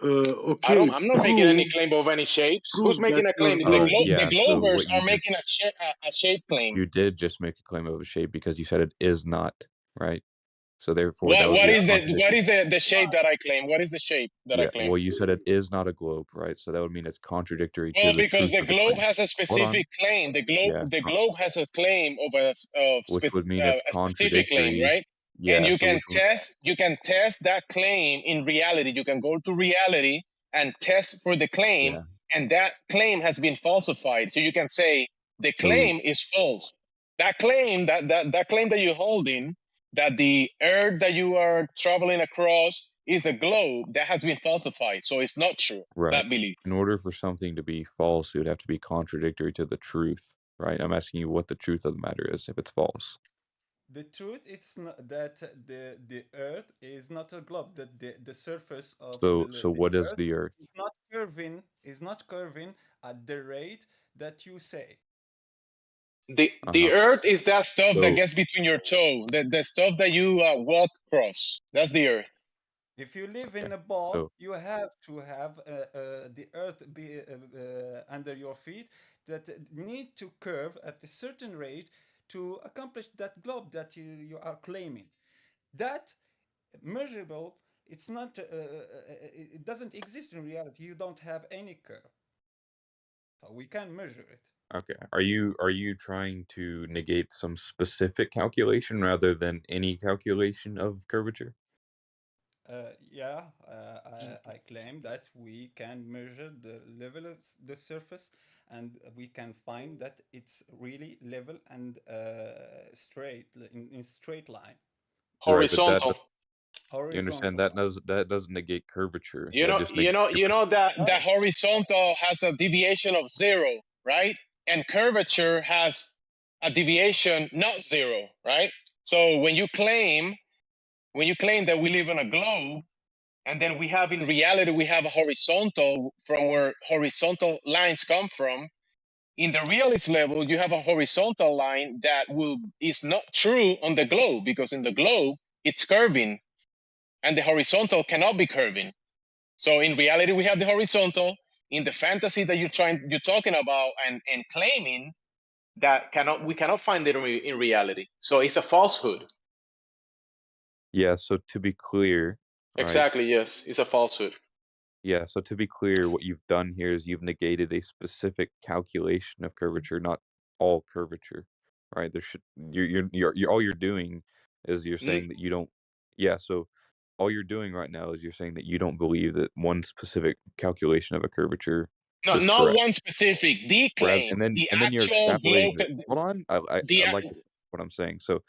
Okay, I'm not making any claim of any shapes. Who's prove that making a our claim? globe is The Yeah. So Globers what are you making just a shape claim. you did just make a claim of a shape because you said it is not, right? So therefore, that would What be a is contradiction. the shape that I claim? What is the shape that I Yeah. claim? Well, you said it is not a globe, right? So that would mean it's contradictory to Well, the because truth the of the globe claim. has a Hold on. specific claim. Yeah. The globe has a claim of Which would mean it's a specific claim, contradictory. right? And Yeah. So which one? you can test that claim in reality. You can go to reality and test for the claim, Yeah. and that claim has been falsified. So you can say the So claim is false. That claim that claim that you're holding, that the earth that you are traveling across is a globe, that has been falsified. So it's not true. right. That belief. In order for something to be false, it would have to be contradictory to the truth, right? I'm asking you what the truth of the matter is if it's false. The truth is not that the Earth is not a globe. That the surface of So the what is Earth the Earth? is not curving at the rate that you say. The earth is that stuff that So gets between your toe, the stuff that you walk across. That's the earth. If you live okay. in a ball, So you have to have the Earth be under your feet that need to curve at a certain rate to accomplish that globe that you are claiming. That measurable, it's not it doesn't exist in reality. You don't have any curve, so we can measure it. okay. Are you trying to negate some specific calculation rather than any calculation of curvature? Yeah, I claim that we can measure the level of the surface, and we can find that it's really level and straight in straight line, Right, but Horizontal. you understand horizontal line. that doesn't negate curvature. That just negates You know that Right. horizontal has a deviation of 0, right? And curvature has a deviation not 0, right? So when you claim that we live on a globe, and then we have in reality we have a horizontal from where horizontal lines come from. In the realist level, you have a horizontal line that is not true on the globe, because in the globe it's curving, and the horizontal cannot be curving. So in reality, we have the horizontal. In the fantasy that you're talking about and claiming, we cannot find it in reality. So it's a falsehood. Yeah, so to be clear, right? Exactly, yes, it's a falsehood. Yeah, so to be clear, what you've done here is you've negated a specific calculation of curvature, not all curvature, right? There should you're all you're doing is you're saying that you don't. Yeah, so all you're doing right now is you're saying that you don't believe that one specific calculation of a curvature No, is not correct. one specific. The claim, And then you're actual globe, extrapolating it. Hold on, the I like what I'm saying. So,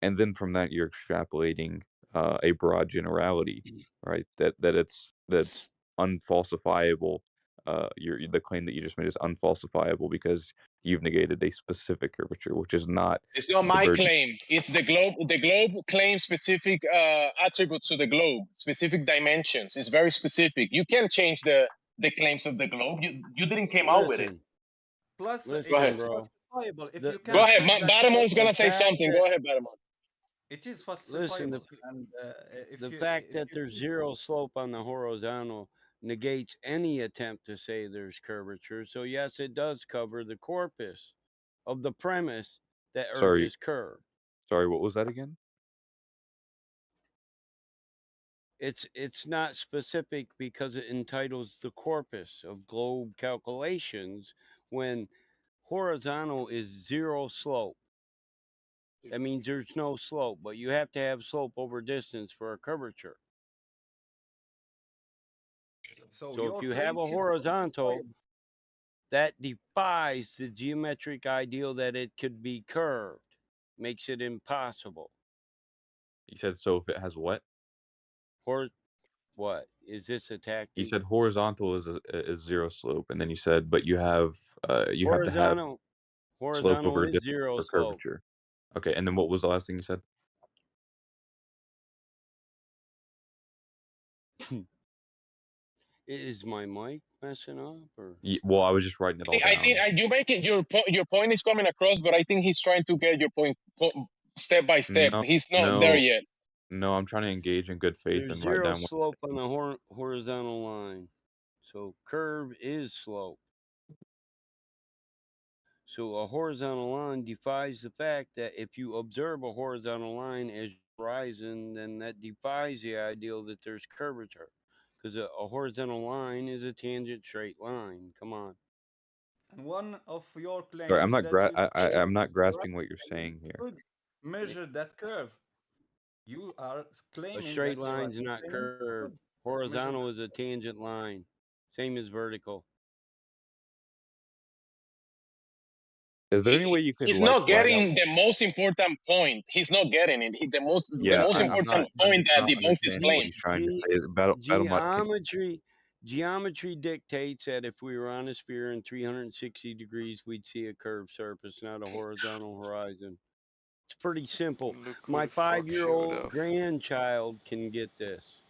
and then from that you're extrapolating a broad generality, right? That's unfalsifiable. The claim that you just made is unfalsifiable because you've negated a specific curvature, which is not It's not my divergent. claim. It's the globe. The globe claims specific attributes to the globe, specific dimensions. It's very specific. You can't change the claims of the globe. You didn't came out with it. Plus, Go it ahead. is falsifiable if you Go can ahead. find that. Badamon's gonna say something. Go ahead, Badamon. It is Listen, falsifiable, and the fact that there's zero slope on the horizontal negates any attempt to say there's curvature. So yes, it does cover the corpus of the premise that Earth is curved. Sorry, what was that again? it's not specific because it entitles the corpus of globe calculations when horizontal is zero slope. That means there's no slope, but you have to have slope over distance for a curvature. So So if your you claim have a is horizontal, falsifiable. that defies the geometric ideal that it could be curved, makes it impossible. You said so if it has what? What is this a You tactic? said horizontal is zero slope, and then you said, but you have to have slope Horizontal over is distance zero for slope. curvature. Okay, and then what was the last thing you said? Is my mic messing up or? Well, I was just writing it all I down. think you make it. Your point is coming across, but I think he's trying to get your point step by step. He's not there yet. No, I'm trying to engage in good faith There's and write zero down what. slope on the horizontal line. So curve is slope. So a horizontal line defies the fact that if you observe a horizontal line as horizon, then that defies the ideal that there's curvature. Because a horizontal line is a tangent straight line. Come on. And one of your Sorry, I'm claims not that you I'm not grasping what you're horizon saying here. could measure that curve. You are A claiming straight that your line's not claim curved. could measure Horizontal that. is a tangent line. Same as vertical. Is there any way you could He's like not write out? getting the most important point. He's not getting it. The most I'm important I'm point just that not debunks his understanding what claim. he's trying to say. Battle Mud can. Geometry dictates that if we were on a sphere in 360 degrees, we'd see a curved surface, not a horizontal horizon. It's pretty simple. Look who My the fuck showed 5-year-old up. grandchild can get this.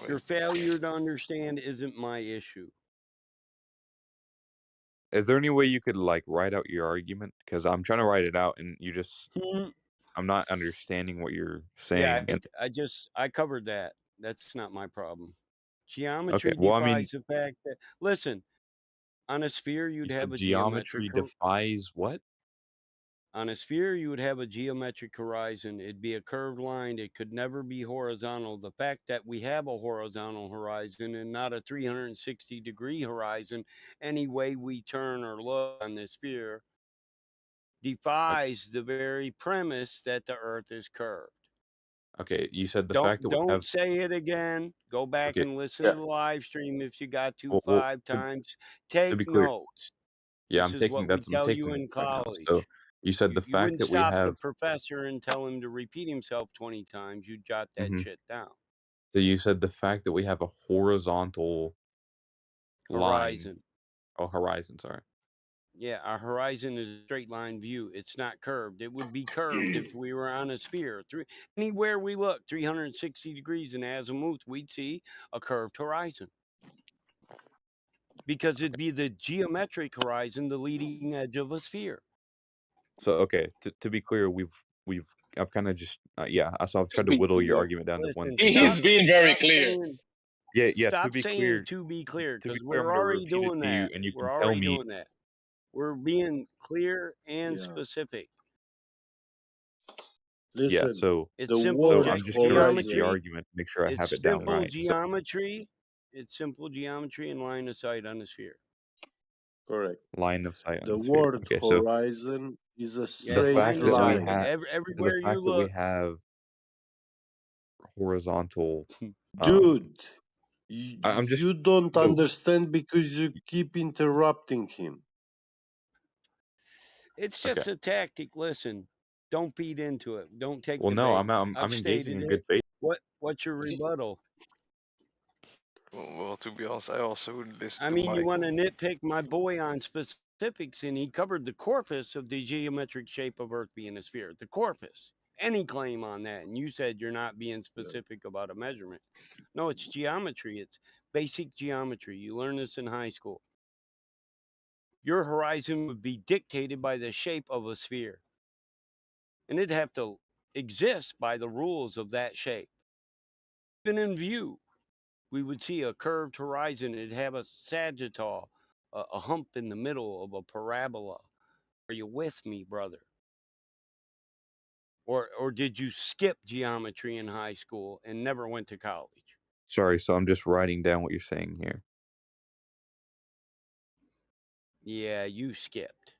Your Wait. failure to understand isn't my issue. Is there any way you could like write out your argument? Because I'm trying to write it out, and you just, I'm not understanding what you're saying. Yeah, And I covered that. That's not my problem. okay, Geometry well, I mean, defies the fact that, listen, on a sphere, you you'd said have a geometric. geometry defies what? On a sphere, you would have a geometric horizon. It'd be a curved line. It could never be horizontal. The fact that we have a horizontal horizon and not a 360-degree horizon, any way we turn or look on this sphere, defies the very premise that the Earth is curved. Okay, you said the fact that we Don't have. say it again. Go back Okay, and listen to the live stream if you got to well, 5 times. to be Take clear, notes. yeah, This is what we I'm tell you taking in notes right now. college. So you said the You fact wouldn't that we stop the have. professor and tell him to repeat himself 20 times. You jot that Mhm. shit down. So you said the fact that we have a horizontal line. Horizon. Oh, horizon. Sorry. Yeah, our horizon is a straight line view. It's not curved. It would be curved if we were on a sphere. Anywhere we look, 360 degrees in azimuth, we'd see a curved horizon. Because it'd be the geometric horizon, the leading edge of a sphere. So okay, to be clear, I've kind of just yeah. So I've tried to whittle your argument down to one thing. He's being very clear. Yeah. To Stop be saying clear, to be clear, to be because clear, I'm we're going to already repeat it doing to you, that. and you can We're tell already me. doing that. We're being clear and Yeah. specific. Yeah. Listen, So It's the simple so word I'm just going to repeat the geometry. argument to make sure I have It's it down simple right. So geometry. It's simple geometry and line of sight on a sphere. correct. line of sight on The the sphere. word Okay. So horizon is a the straight fact that we line. have Everywhere you look. Horizontal. Dude, I'm just. you don't So understand because you keep interrupting him. It's okay. just a tactic. Listen, don't feed into it. Don't take Well, the no, bait. I'm I've engaging stated in it. good faith. What's your rebuttal? Well, to be honest, I also would listen I to mean, you want to Michael. nitpick my boy on specifics, and he covered the corpus of the geometric shape of Earth being a sphere. The corpus. Any claim on that, and you said you're not being specific about a measurement. No, it's geometry. It's basic geometry. You learn this in high school. Your horizon would be dictated by the shape of a sphere, and it'd have to exist by the rules of that shape. Even in view, we would see a curved horizon. It'd have a sagittal, a hump in the middle of a parabola. Are you with me, brother? Or did you skip geometry in high school and never went to college? Sorry, so I'm just writing down what you're saying here. Yeah, you skipped.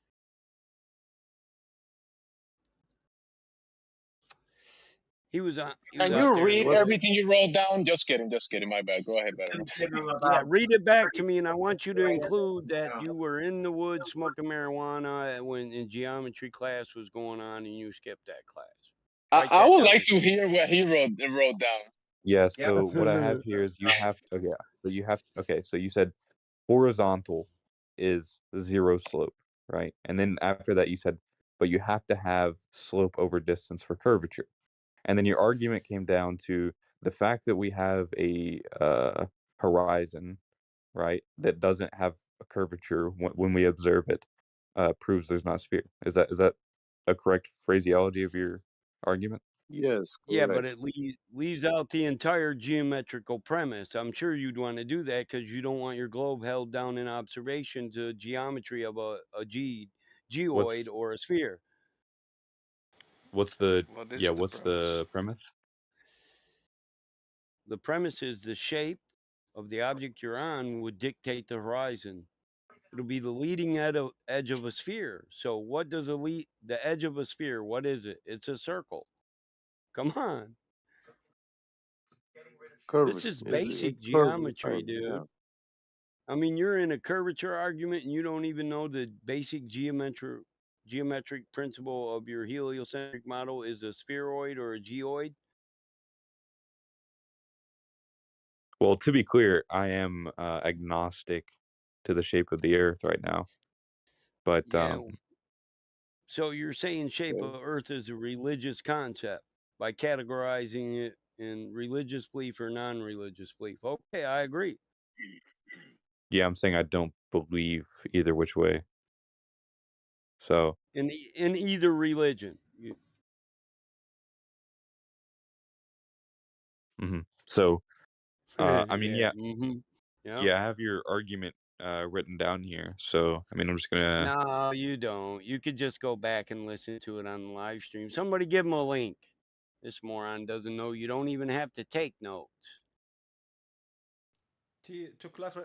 He was on. Can you read everything you wrote down? Just kidding. My bad. Go ahead, Veteran. Yeah, read it back to me, and I want you to include that you were in the woods smoking marijuana when in geometry class was going on, and you skipped that class. I would like to hear what he wrote down. Yeah, so what I have here is you have so you said horizontal is 0 slope, right? And then after that you said, but you have to have slope over distance for curvature. And then your argument came down to the fact that we have a horizon, right, that doesn't have a curvature when we observe it, proves there's not a sphere. Is that a correct phraseology of your argument? Yes, Yeah, but correct. it leaves out the entire geometrical premise. I'm sure you'd want to do that because you don't want your globe held down in observation to geometry of a geoid or a sphere. What's the What's the premise? The premise is the shape of the object you're on would dictate the horizon. It'll be the leading edge of a sphere. So what does the edge of a sphere, what is it? It's a circle. Come on. This is basic geometry, dude. Yeah. I mean, you're in a curvature argument and you don't even know the basic geometric principle of your heliocentric model is a spheroid or a geoid. Well, to be clear, I am agnostic to the shape of the Earth right now. But yeah. So you're saying shape of Earth is a religious concept by categorizing it in religious belief or non-religious belief. Okay, I agree. Yeah, I'm saying I don't believe either which way. So in either religion. So, I mean, Yeah. Yeah, I have your argument written down here. So, I mean, I'm just gonna. No, you don't. You could just go back and listen to it on the live stream. Somebody give him a link. This moron doesn't know. You don't even have to take notes. To clarify,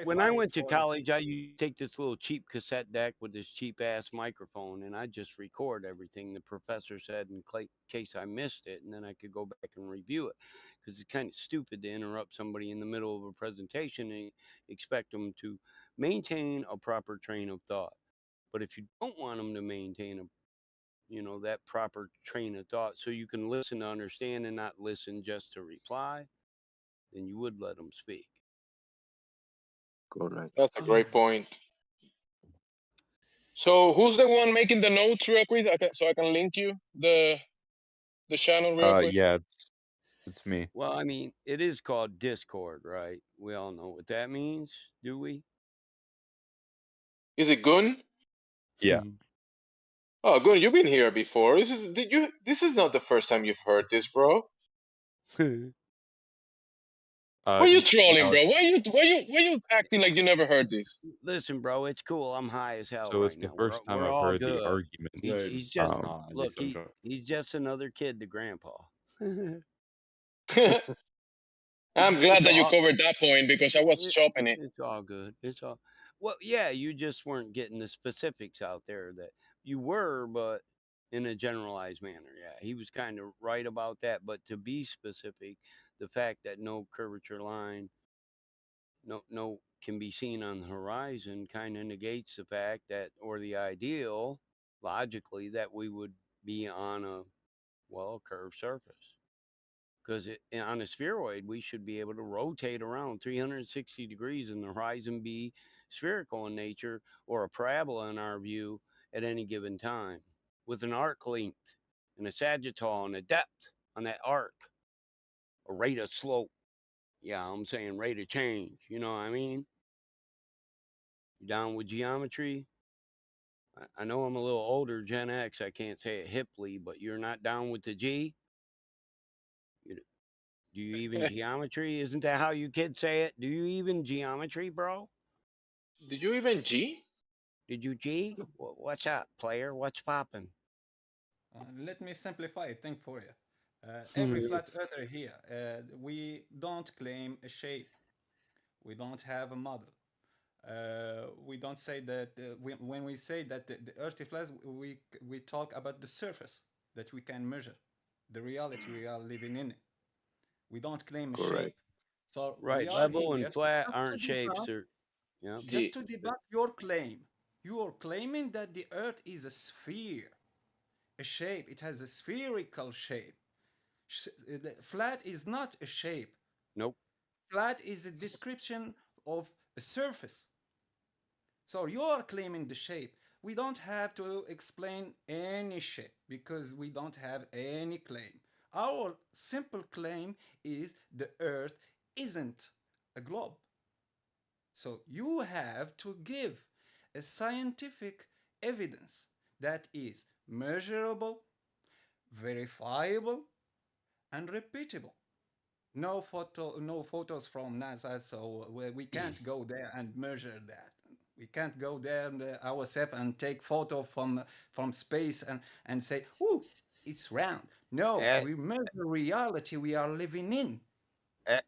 When I went to college, I used to take this little cheap cassette deck with this cheap ass microphone, and I just record everything the professor said in case I missed it, and then I could go back and review it. Because it's kind of stupid to interrupt somebody in the middle of a presentation and expect them to maintain a proper train of thought. But if you don't want them to maintain that proper train of thought, so you can listen to understand and not listen just to reply, then you would let them speak. Correct. That's a great point. So who's the one making the notes real quick? So I can link you the channel real quick. Yeah, it's me. Well, I mean, it is called Discord, right? We all know what that means, do we? Is it Gun? Yeah. Oh, Gun, you've been here before. This is not the first time you've heard this, bro. Why are you trolling, bro? Why you acting like you never heard this? Listen, bro, it's cool. I'm high as hell So right it's the now. first time We're I've all heard the good. argument. He's just look. He's just another kid to Grandpa. I'm glad that you covered that point because I was chopping it. It's all good. It's all well. Yeah, you just weren't getting the specifics out there that you were, but in a generalized manner. Yeah, he was kind of right about that. But to be specific, the fact that no curvature line, no can be seen on the horizon, kind of negates the fact that, or the ideal, logically, that we would be on a curved surface. Because on a spheroid, we should be able to rotate around 360 degrees and the horizon be spherical in nature, or a parabola in our view at any given time, with an arc length and a sagittal and a depth on that arc, a rate of slope. Yeah, I'm saying rate of change. You know what I mean? You down with geometry? I know I'm a little older, Gen X. I can't say it hiply, but you're not down with the G? Do you even geometry? Isn't that how you kids say it? Do you even geometry, bro? Did you even G? Did you G? What's up, player? What's poppin'? Let me simplify a thing for you. Every flat earther here, we don't claim a shape. We don't have a model. We don't say that when we say that the earth is flat, we talk about the surface that we can measure, the reality we are living in. We don't claim a Correct. shape. So we Right. are Level here and flat just to aren't shapes. debunk, Or, yeah. just to debunk your claim. You are claiming that the earth is a sphere, a shape. It has a spherical shape. Flat is not a shape. Nope. Flat is a description of a surface. So you are claiming the shape. We don't have to explain any shape because we don't have any claim. Our simple claim is the earth isn't a globe. So you have to give a scientific evidence that is measurable, verifiable, and repeatable. No photos from NASA, so we can't go there and measure that. We can't go there ourselves and take photo from space and say, "Ooh, it's round." No, we measure reality we are living in.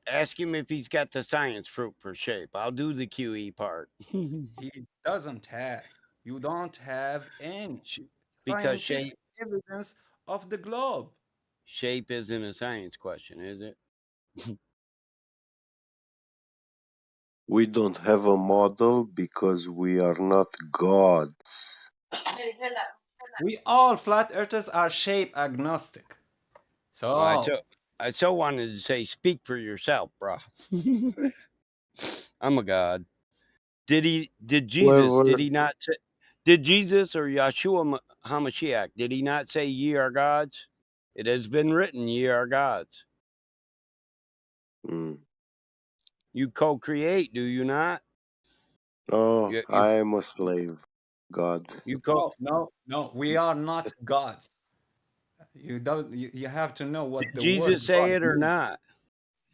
Ask him if he's got the science fruit for shape. I'll do the QE part. He doesn't have. You don't have any Because scientific evidence of the globe. shape isn't a science question, is it? We don't have a model because we are not gods. We all flat earthers are shape agnostic. So I so wanted to say, speak for yourself, bro. I'm a god. Did Jesus, did he not say, did Jesus or Yahshua HaMashiach, did he not say ye are gods? It has been written, ye are gods. You co-create, do you not? Oh, I am a slave, God. No, we are not gods. You don't. You have to know what Did the Jesus word say God it or means. not?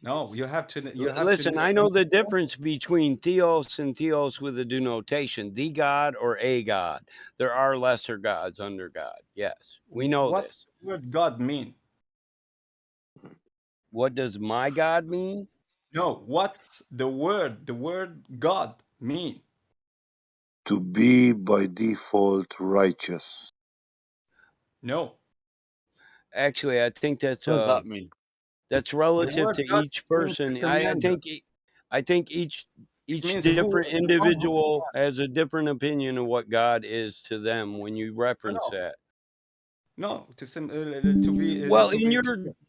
No, you have to. Listen, I know the difference between theos and theos with a denotation, the God or a God. There are lesser gods under God. Yes, we know what this. the word God mean. What does my God mean? No, what's the word God mean? To be by default righteous. No. Actually, I think that's What does that mean? That's The relative word to God each means person. I commander. think each means different who individual has a different opinion of what God is to them when you reference that. No, to be Well, to be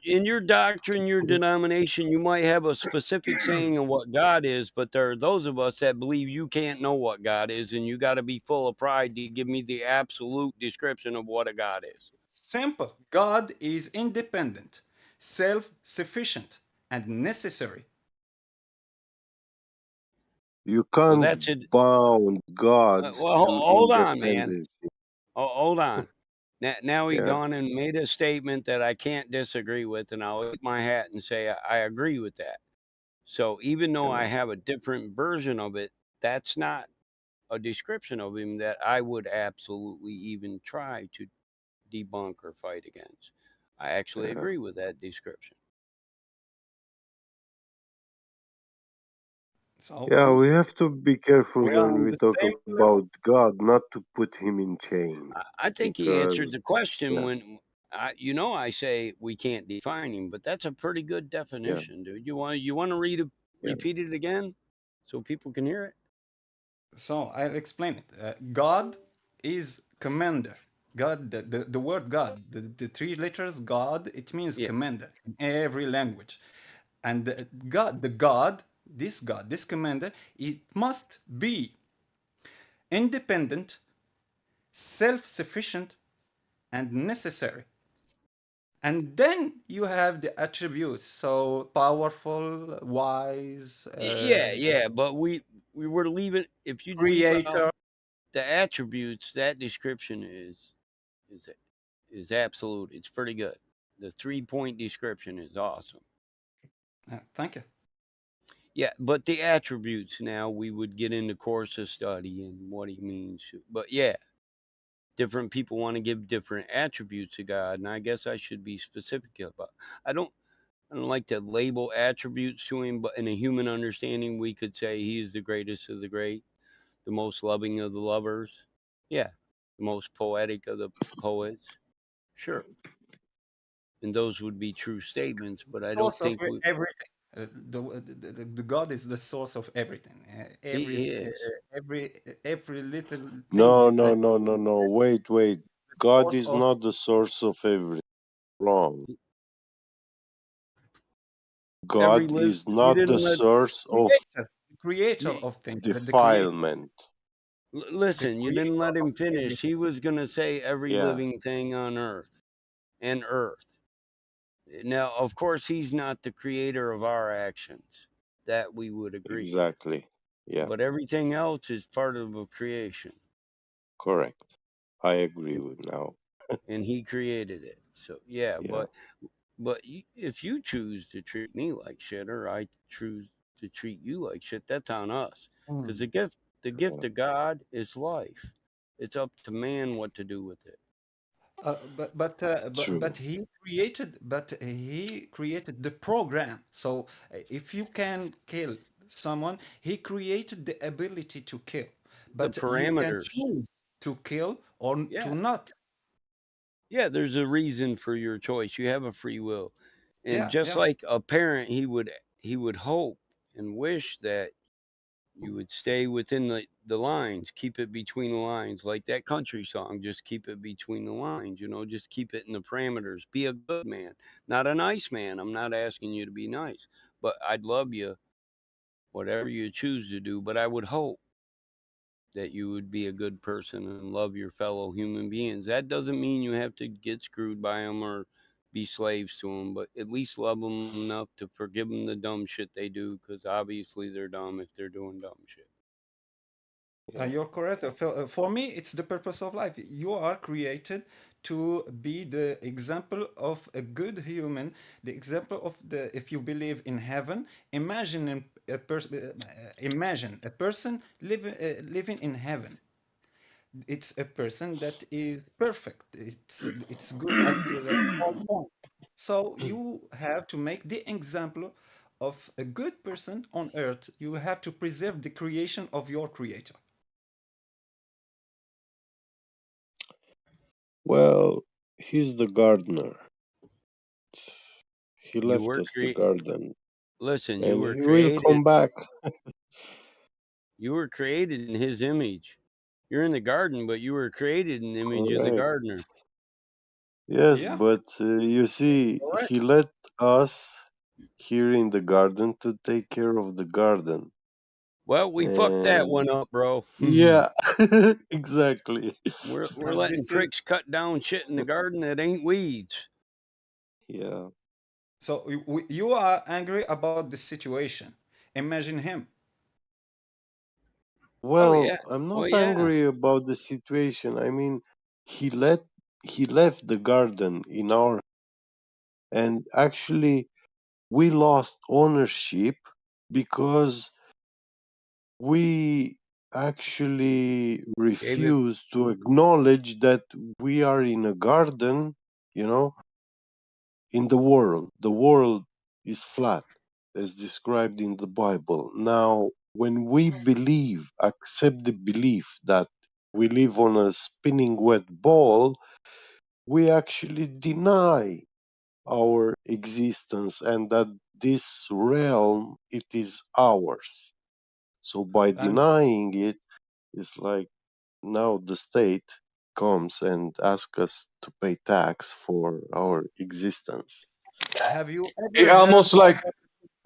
in your doctrine, your denomination, you might have a specific saying of what God is, but there are those of us that believe you can't know what God is, and you got to be full of pride to give me the absolute description of what a God is. simple. God is independent, self-sufficient, and necessary. You can't bound God to Hold on, man. independency. Oh, hold on. Now he Yeah. gone and made a statement that I can't disagree with, and I'll eat my hat and say I agree with that. So even though I have a different version of it, that's not a description of him that I would absolutely even try to debunk or fight against. I actually agree with that description. So Yeah, we have to be careful we are when on we the talk same about God, not to put him in chains. I think he answered the question when I say we can't define him, but that's a pretty good definition, dude. You want to repeat it again so people can hear it? So I'll explain it. God is commander. God, the word God, the three letters God, it means commander in every language. And this commander, it must be independent, self-sufficient, and necessary. And then you have the attributes, so powerful, wise, Yeah, but we were leaving. If you leave out creator. the attributes, that description is absolute. It's pretty good. The 3-point description is awesome. Thank you. Yeah, but the attributes now we would get into course of study and what he means. But yeah, different people want to give different attributes to God, and I guess I should be specific about. I don't like to label attributes to him, but in a human understanding, we could say he is the greatest of the great, the most loving of the lovers. Yeah, the most poetic of the poets. Sure. And those would be true statements, but I don't Source of think we. everything. The God is the source of everything. He is. Every little thing No, he no, no, no, no. Wait. God source is of not the source of everything. Wrong. Every God live. is You not the didn't let. source of creator You, of things, the creator, defilement. the listen, you didn't creator let of him finish. everything. He was going to say every Yeah, living thing on earth and earth. Now, of course, he's not the creator of our actions. That we would agree. exactly. Yeah, But everything else is part of a creation. correct. I agree with now. And he created it. So, yeah, Yeah, but if you choose to treat me like shit or I choose to treat you like shit, that's on us. Because the gift of God is life. It's up to man what to do with it. true. But he created the program. So if you can kill someone, he created the ability to kill. The But you can parameters. choose to kill or to Yeah. not. Yeah, there's a reason for your choice. You have a free will. And Yeah, just yeah. like a parent, he would hope and wish that you would stay within the lines, keep it between the lines, like that country song, just keep it between the lines, just keep it in the parameters. Be a good man, not a nice man. I'm not asking you to be nice, but I'd love you, whatever you choose to do. But I would hope that you would be a good person and love your fellow human beings. That doesn't mean you have to get screwed by them or be slaves to them, but at least love them enough to forgive them the dumb shit they do, because obviously they're dumb if they're doing dumb shit. You're correct. For me, it's the purpose of life. You are created to be the example of a good human, the example of the. If you believe in heaven, imagine a person living in heaven. It's a person that is perfect. It's good at all points. So you have to make the example of a good person on earth. You have to preserve the creation of your creator. Well, he's the gardener. He You left were us the garden, Listen, you and were he will created. come back. You were created in his image. You're in the garden, but you were created in the image of the Correct. gardener. Yes, Yeah. but you see, Correct. he let us here in the garden to take care of the garden. Well, we fucked that one up, bro. Yeah, exactly. We're letting This is pricks cut down shit in the garden that ain't weeds. Yeah. so you are angry about the situation. Imagine him. Oh yeah. Well, I'm Oh not yeah. angry about the situation. I mean, he let he left the garden in our, and actually we lost ownership because we actually Gave it. refuse to acknowledge that we are in a garden, you know, in the world. The world is flat, as described in the Bible. Now, when we believe, accept the belief that we live on a spinning wet ball, we actually deny our existence and that this realm it is ours. So by And denying it, it's like now the state comes and asks us to pay tax for our existence. have you It ever heard almost like about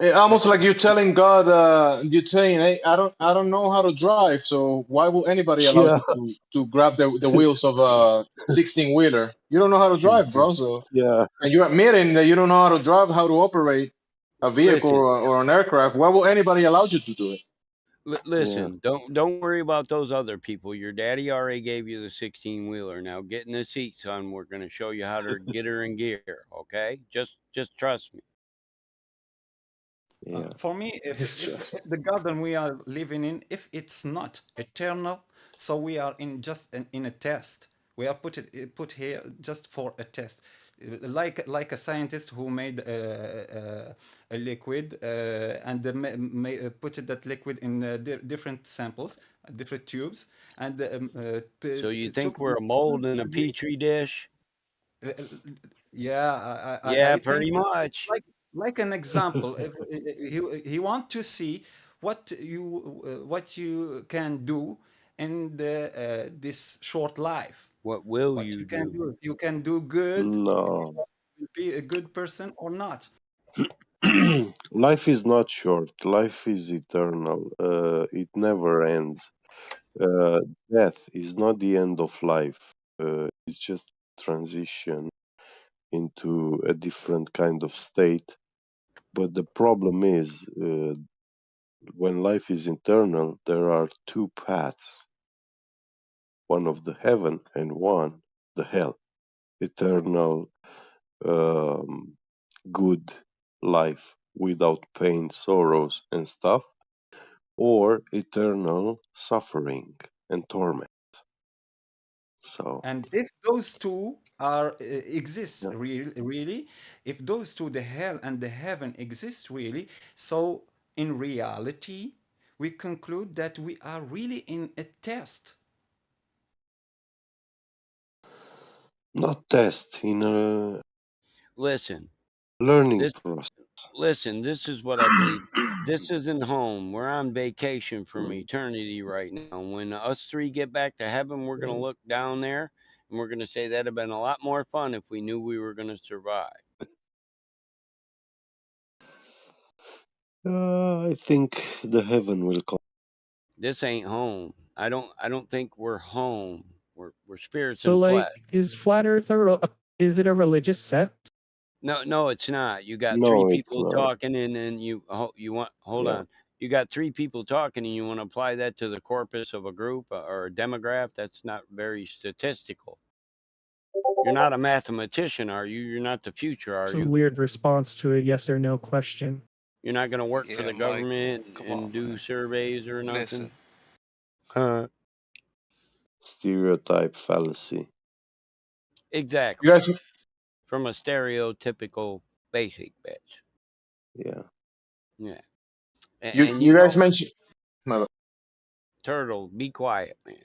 it almost like you're telling God, you're saying, "Hey, I don't know how to drive, so why will anybody allow Yeah, you to grab the wheels of a 16 wheeler? You don't know how to drive, bro. So, yeah. and you're admitting that you don't know how to drive, how to operate a vehicle Listen, or an aircraft. Why will anybody allow you to do it? Yeah. listen. Don't worry about those other people. Your daddy already gave you the 16 wheeler. Now get in the seat, son. We're gonna show you how to get her in gear. Okay? Just trust me. Yeah. for me, It's just if the garden we are living in, if it's not eternal, so we are in just in a test. We are put here just for a test, like a scientist who made a liquid and put that liquid in different samples, different tubes, and So you took think we're a mold in a petri dish? Yeah, Yeah, I think pretty much. like an example. If he want to see what you can do in this short life. What will What you you can do? do. If you can do good, No. be a good person or not. Life is not short. Life is eternal. It never ends. Uh, Death is not the end of life. It's just transition into a different kind of state. But the problem is, when life is eternal, there are two paths: one of the heaven and one the hell. Eternal, um, good life without pain, sorrows, and stuff, or eternal suffering and torment. So, And if those two are exist yeah. really, if those two, the hell and the heaven, exist really, so in reality, we conclude that we are really in a test. Not test, in a Listen, learning this process. listen, this is what I believe. This isn't home. We're on vacation from Mm. eternity right now. When us three get back to heaven, we're gonna look down there and we're gonna say that'd have been a lot more fun if we knew we were gonna survive. I think the heaven will come. This ain't home. I don't think we're home. We're spirits So, and flesh. like, is Flat Earth is it a religious sect? No, it's not. You got three No, it's people not. talking, and then you want hold Yeah. on. You got three people talking, and you want to apply that to the corpus of a group or a demograph. That's not very statistical. You're not a mathematician, are you? You're not the future, are It's a you? weird response to a yes or no question. You're not going to work for Yeah, the Mike. government Come and on, do man. surveys or Listen. nothing. Stereotype fallacy. Exactly. You guys, From a stereotypical basic bitch. Yeah. Yeah. you And you guys mentioned. No, Turtle, be quiet, man.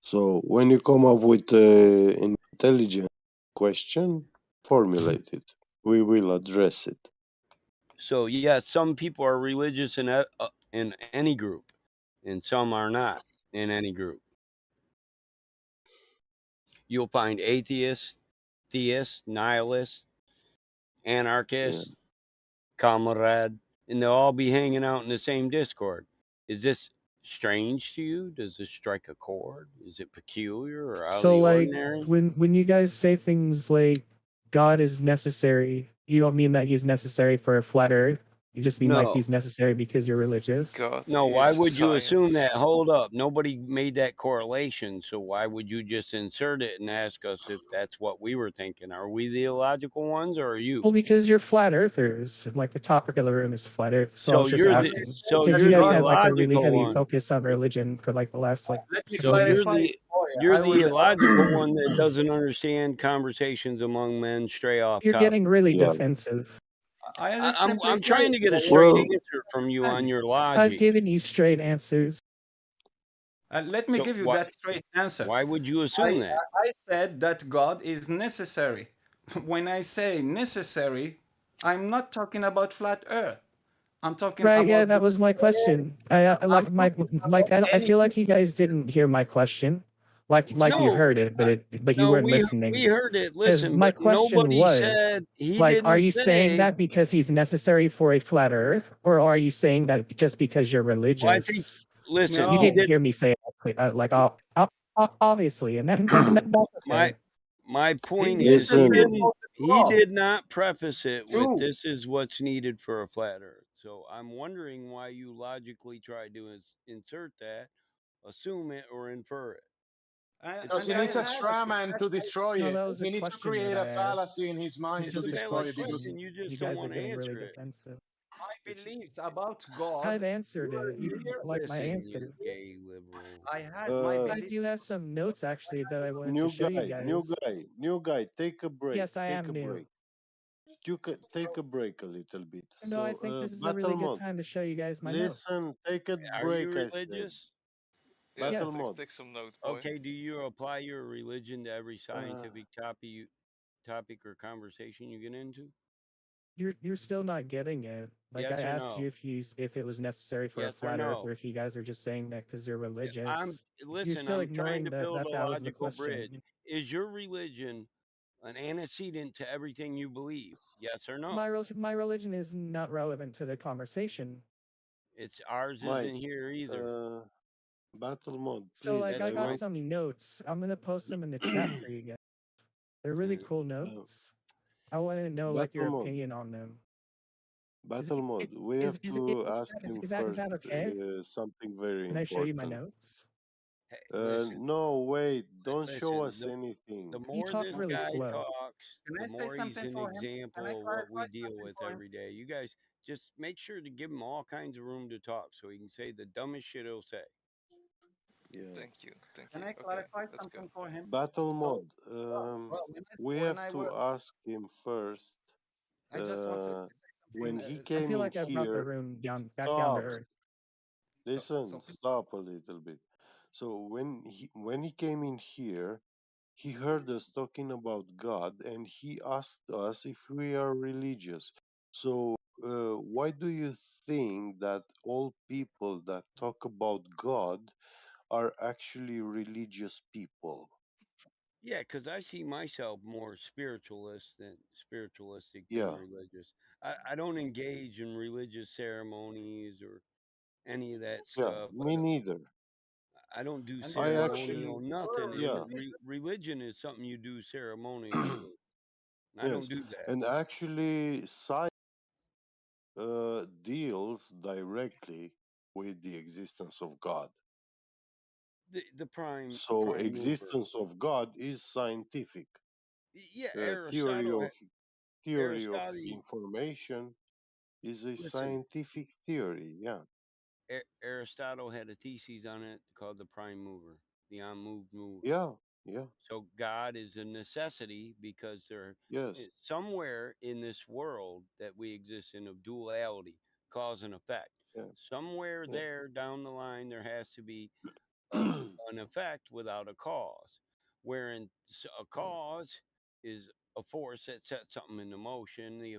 So when you come up with an intelligent question, formulate it. We will address it. So yeah, some people are religious in any group, and some are not in any group. You'll find atheists, theists, nihilists, anarchists, comrade, and they'll all be hanging out in the same Discord. Is this strange to you? Does this strike a chord? Is it peculiar or out of So, the like, ordinary? when you guys say things like God is necessary, you don't mean that he's necessary for a flat Earth. You just mean like No. he's necessary because you're religious. God No, why is would you assume science. that? Hold up. Nobody made that correlation. So why would you just insert it and ask us if that's what we were thinking? Are we the illogical ones or are you? Well, because you're flat earthers. and, Like the topic of the room is flat Earth. So I So was just you're the asking because you you're guys the had like a really illogical heavy one. focus on religion for like the last like. Let me So you're clarify the for you. you're I the will. illogical one that doesn't understand conversations among men stray off You're topic. getting really Yeah. defensive. I will I'm simplify trying to get a for straight Well, answer from you on your I've logic. given you straight answers. Let me So give you that straight answer. why would you assume that? I said that God is necessary. When I say necessary, I'm not talking about flat Earth. I'm talking Right? Yeah, about that was my question. I I'm like my talking like. about I any. feel like you guys didn't hear my question. Like you No, heard it, but you no, weren't we listening. heard it. Because Listen, my but question nobody was, said he like, are didn't you saying say. that because he's necessary for a flat Earth, or are you saying that just because you're Well, I think. religious? Listen, You he didn't No. did. hear me say it, like obviously, and that's My okay. my He point is mentioned he listen, didn't. about the He globe did not preface it with too. "This is what's needed for a flat Earth." So I'm wondering why you logically try to insert that, assume it, or infer it. because And he I needs a had straw man to destroy No, it. that was a He needs to question that create a I asked. fallacy in his It's mind to It's a just a valid destroy it because question. question. You You just don't guys are want to getting really answer it. defensive. My beliefs about God. I've answered it. You Here, like my Listen, answer. you gay liberal. I had my I belief. do have some notes actually that I wanted to New show you guy, guys. new guy. Take a break. Yes, I Take am a new. break. You can take a break a little bit. No, I think this is a really good time to show you guys my notes. Listen, take a Are you break. I said. religious? Yeah, Battle Yes. mode. take some notes, boy. Okay, do you apply your religion to every scientific topic or conversation you get into? You're still not getting it. Like Yes I or asked no? you if it was necessary for a Yes or flat Earth, no? or if you guys are just saying that because you're religious. You're Listen, still I'm trying ignoring to that build a that was the logical bridge. question. Is your religion an antecedent to everything you believe? Yes or no? My religion is not relevant to the conversation. It's ours Mike, isn't here either. Battle mode, So please. like That's I got fine. some notes. I'm gonna post them in the chat for you guys. They're really cool notes. I want to know like your Battle mode. opinion on them. Battle mode. We have Is to ask him is first that okay? something very Can I show you my important. notes? Hey, listen. No, wait. Don't show Listen. us anything. The You more talk this really guy slow. talks, Can the I say more he's something an for him? Can I example of what clarify we deal something with for him? every day. You guys just make sure to give him all kinds of room to talk so he can say the dumbest shit he'll say. Yeah. Thank you. Thank Can you. I Okay, clarify let's go. something for him? Battle So, mode. We when have I to were, ask him first. I just want to say When something. he I came feel in like I brought the here, room back down to stop. earth. Listen, stop a little bit. So when he came in here, he heard us talking about God, and he asked us if we are religious. So why do you think that all people that talk about God are actually religious people? Yeah, because I see myself more spiritualistic than Yeah. religious. I don't engage in religious ceremonies or any of that Yeah, stuff. me neither. I don't do And I ceremonial actually, nothing. yeah, And religion is something you do ceremonially. I don't yes, do that. and actually, science deals directly with the existence of God. The prime So, mover. existence of God is scientific. Yeah, Theory Aristotle. of Aristotle. information is a Listen, scientific theory. Yeah. Aristotle had a thesis on it called the prime mover, the unmoved mover. Yeah. Yeah. So God is a necessity because there Yes. somewhere in this world that we exist in of duality, cause and effect. Yeah. Somewhere Yeah. there down the line there has to be an effect without a cause, wherein a cause is a force that sets something into motion. The effect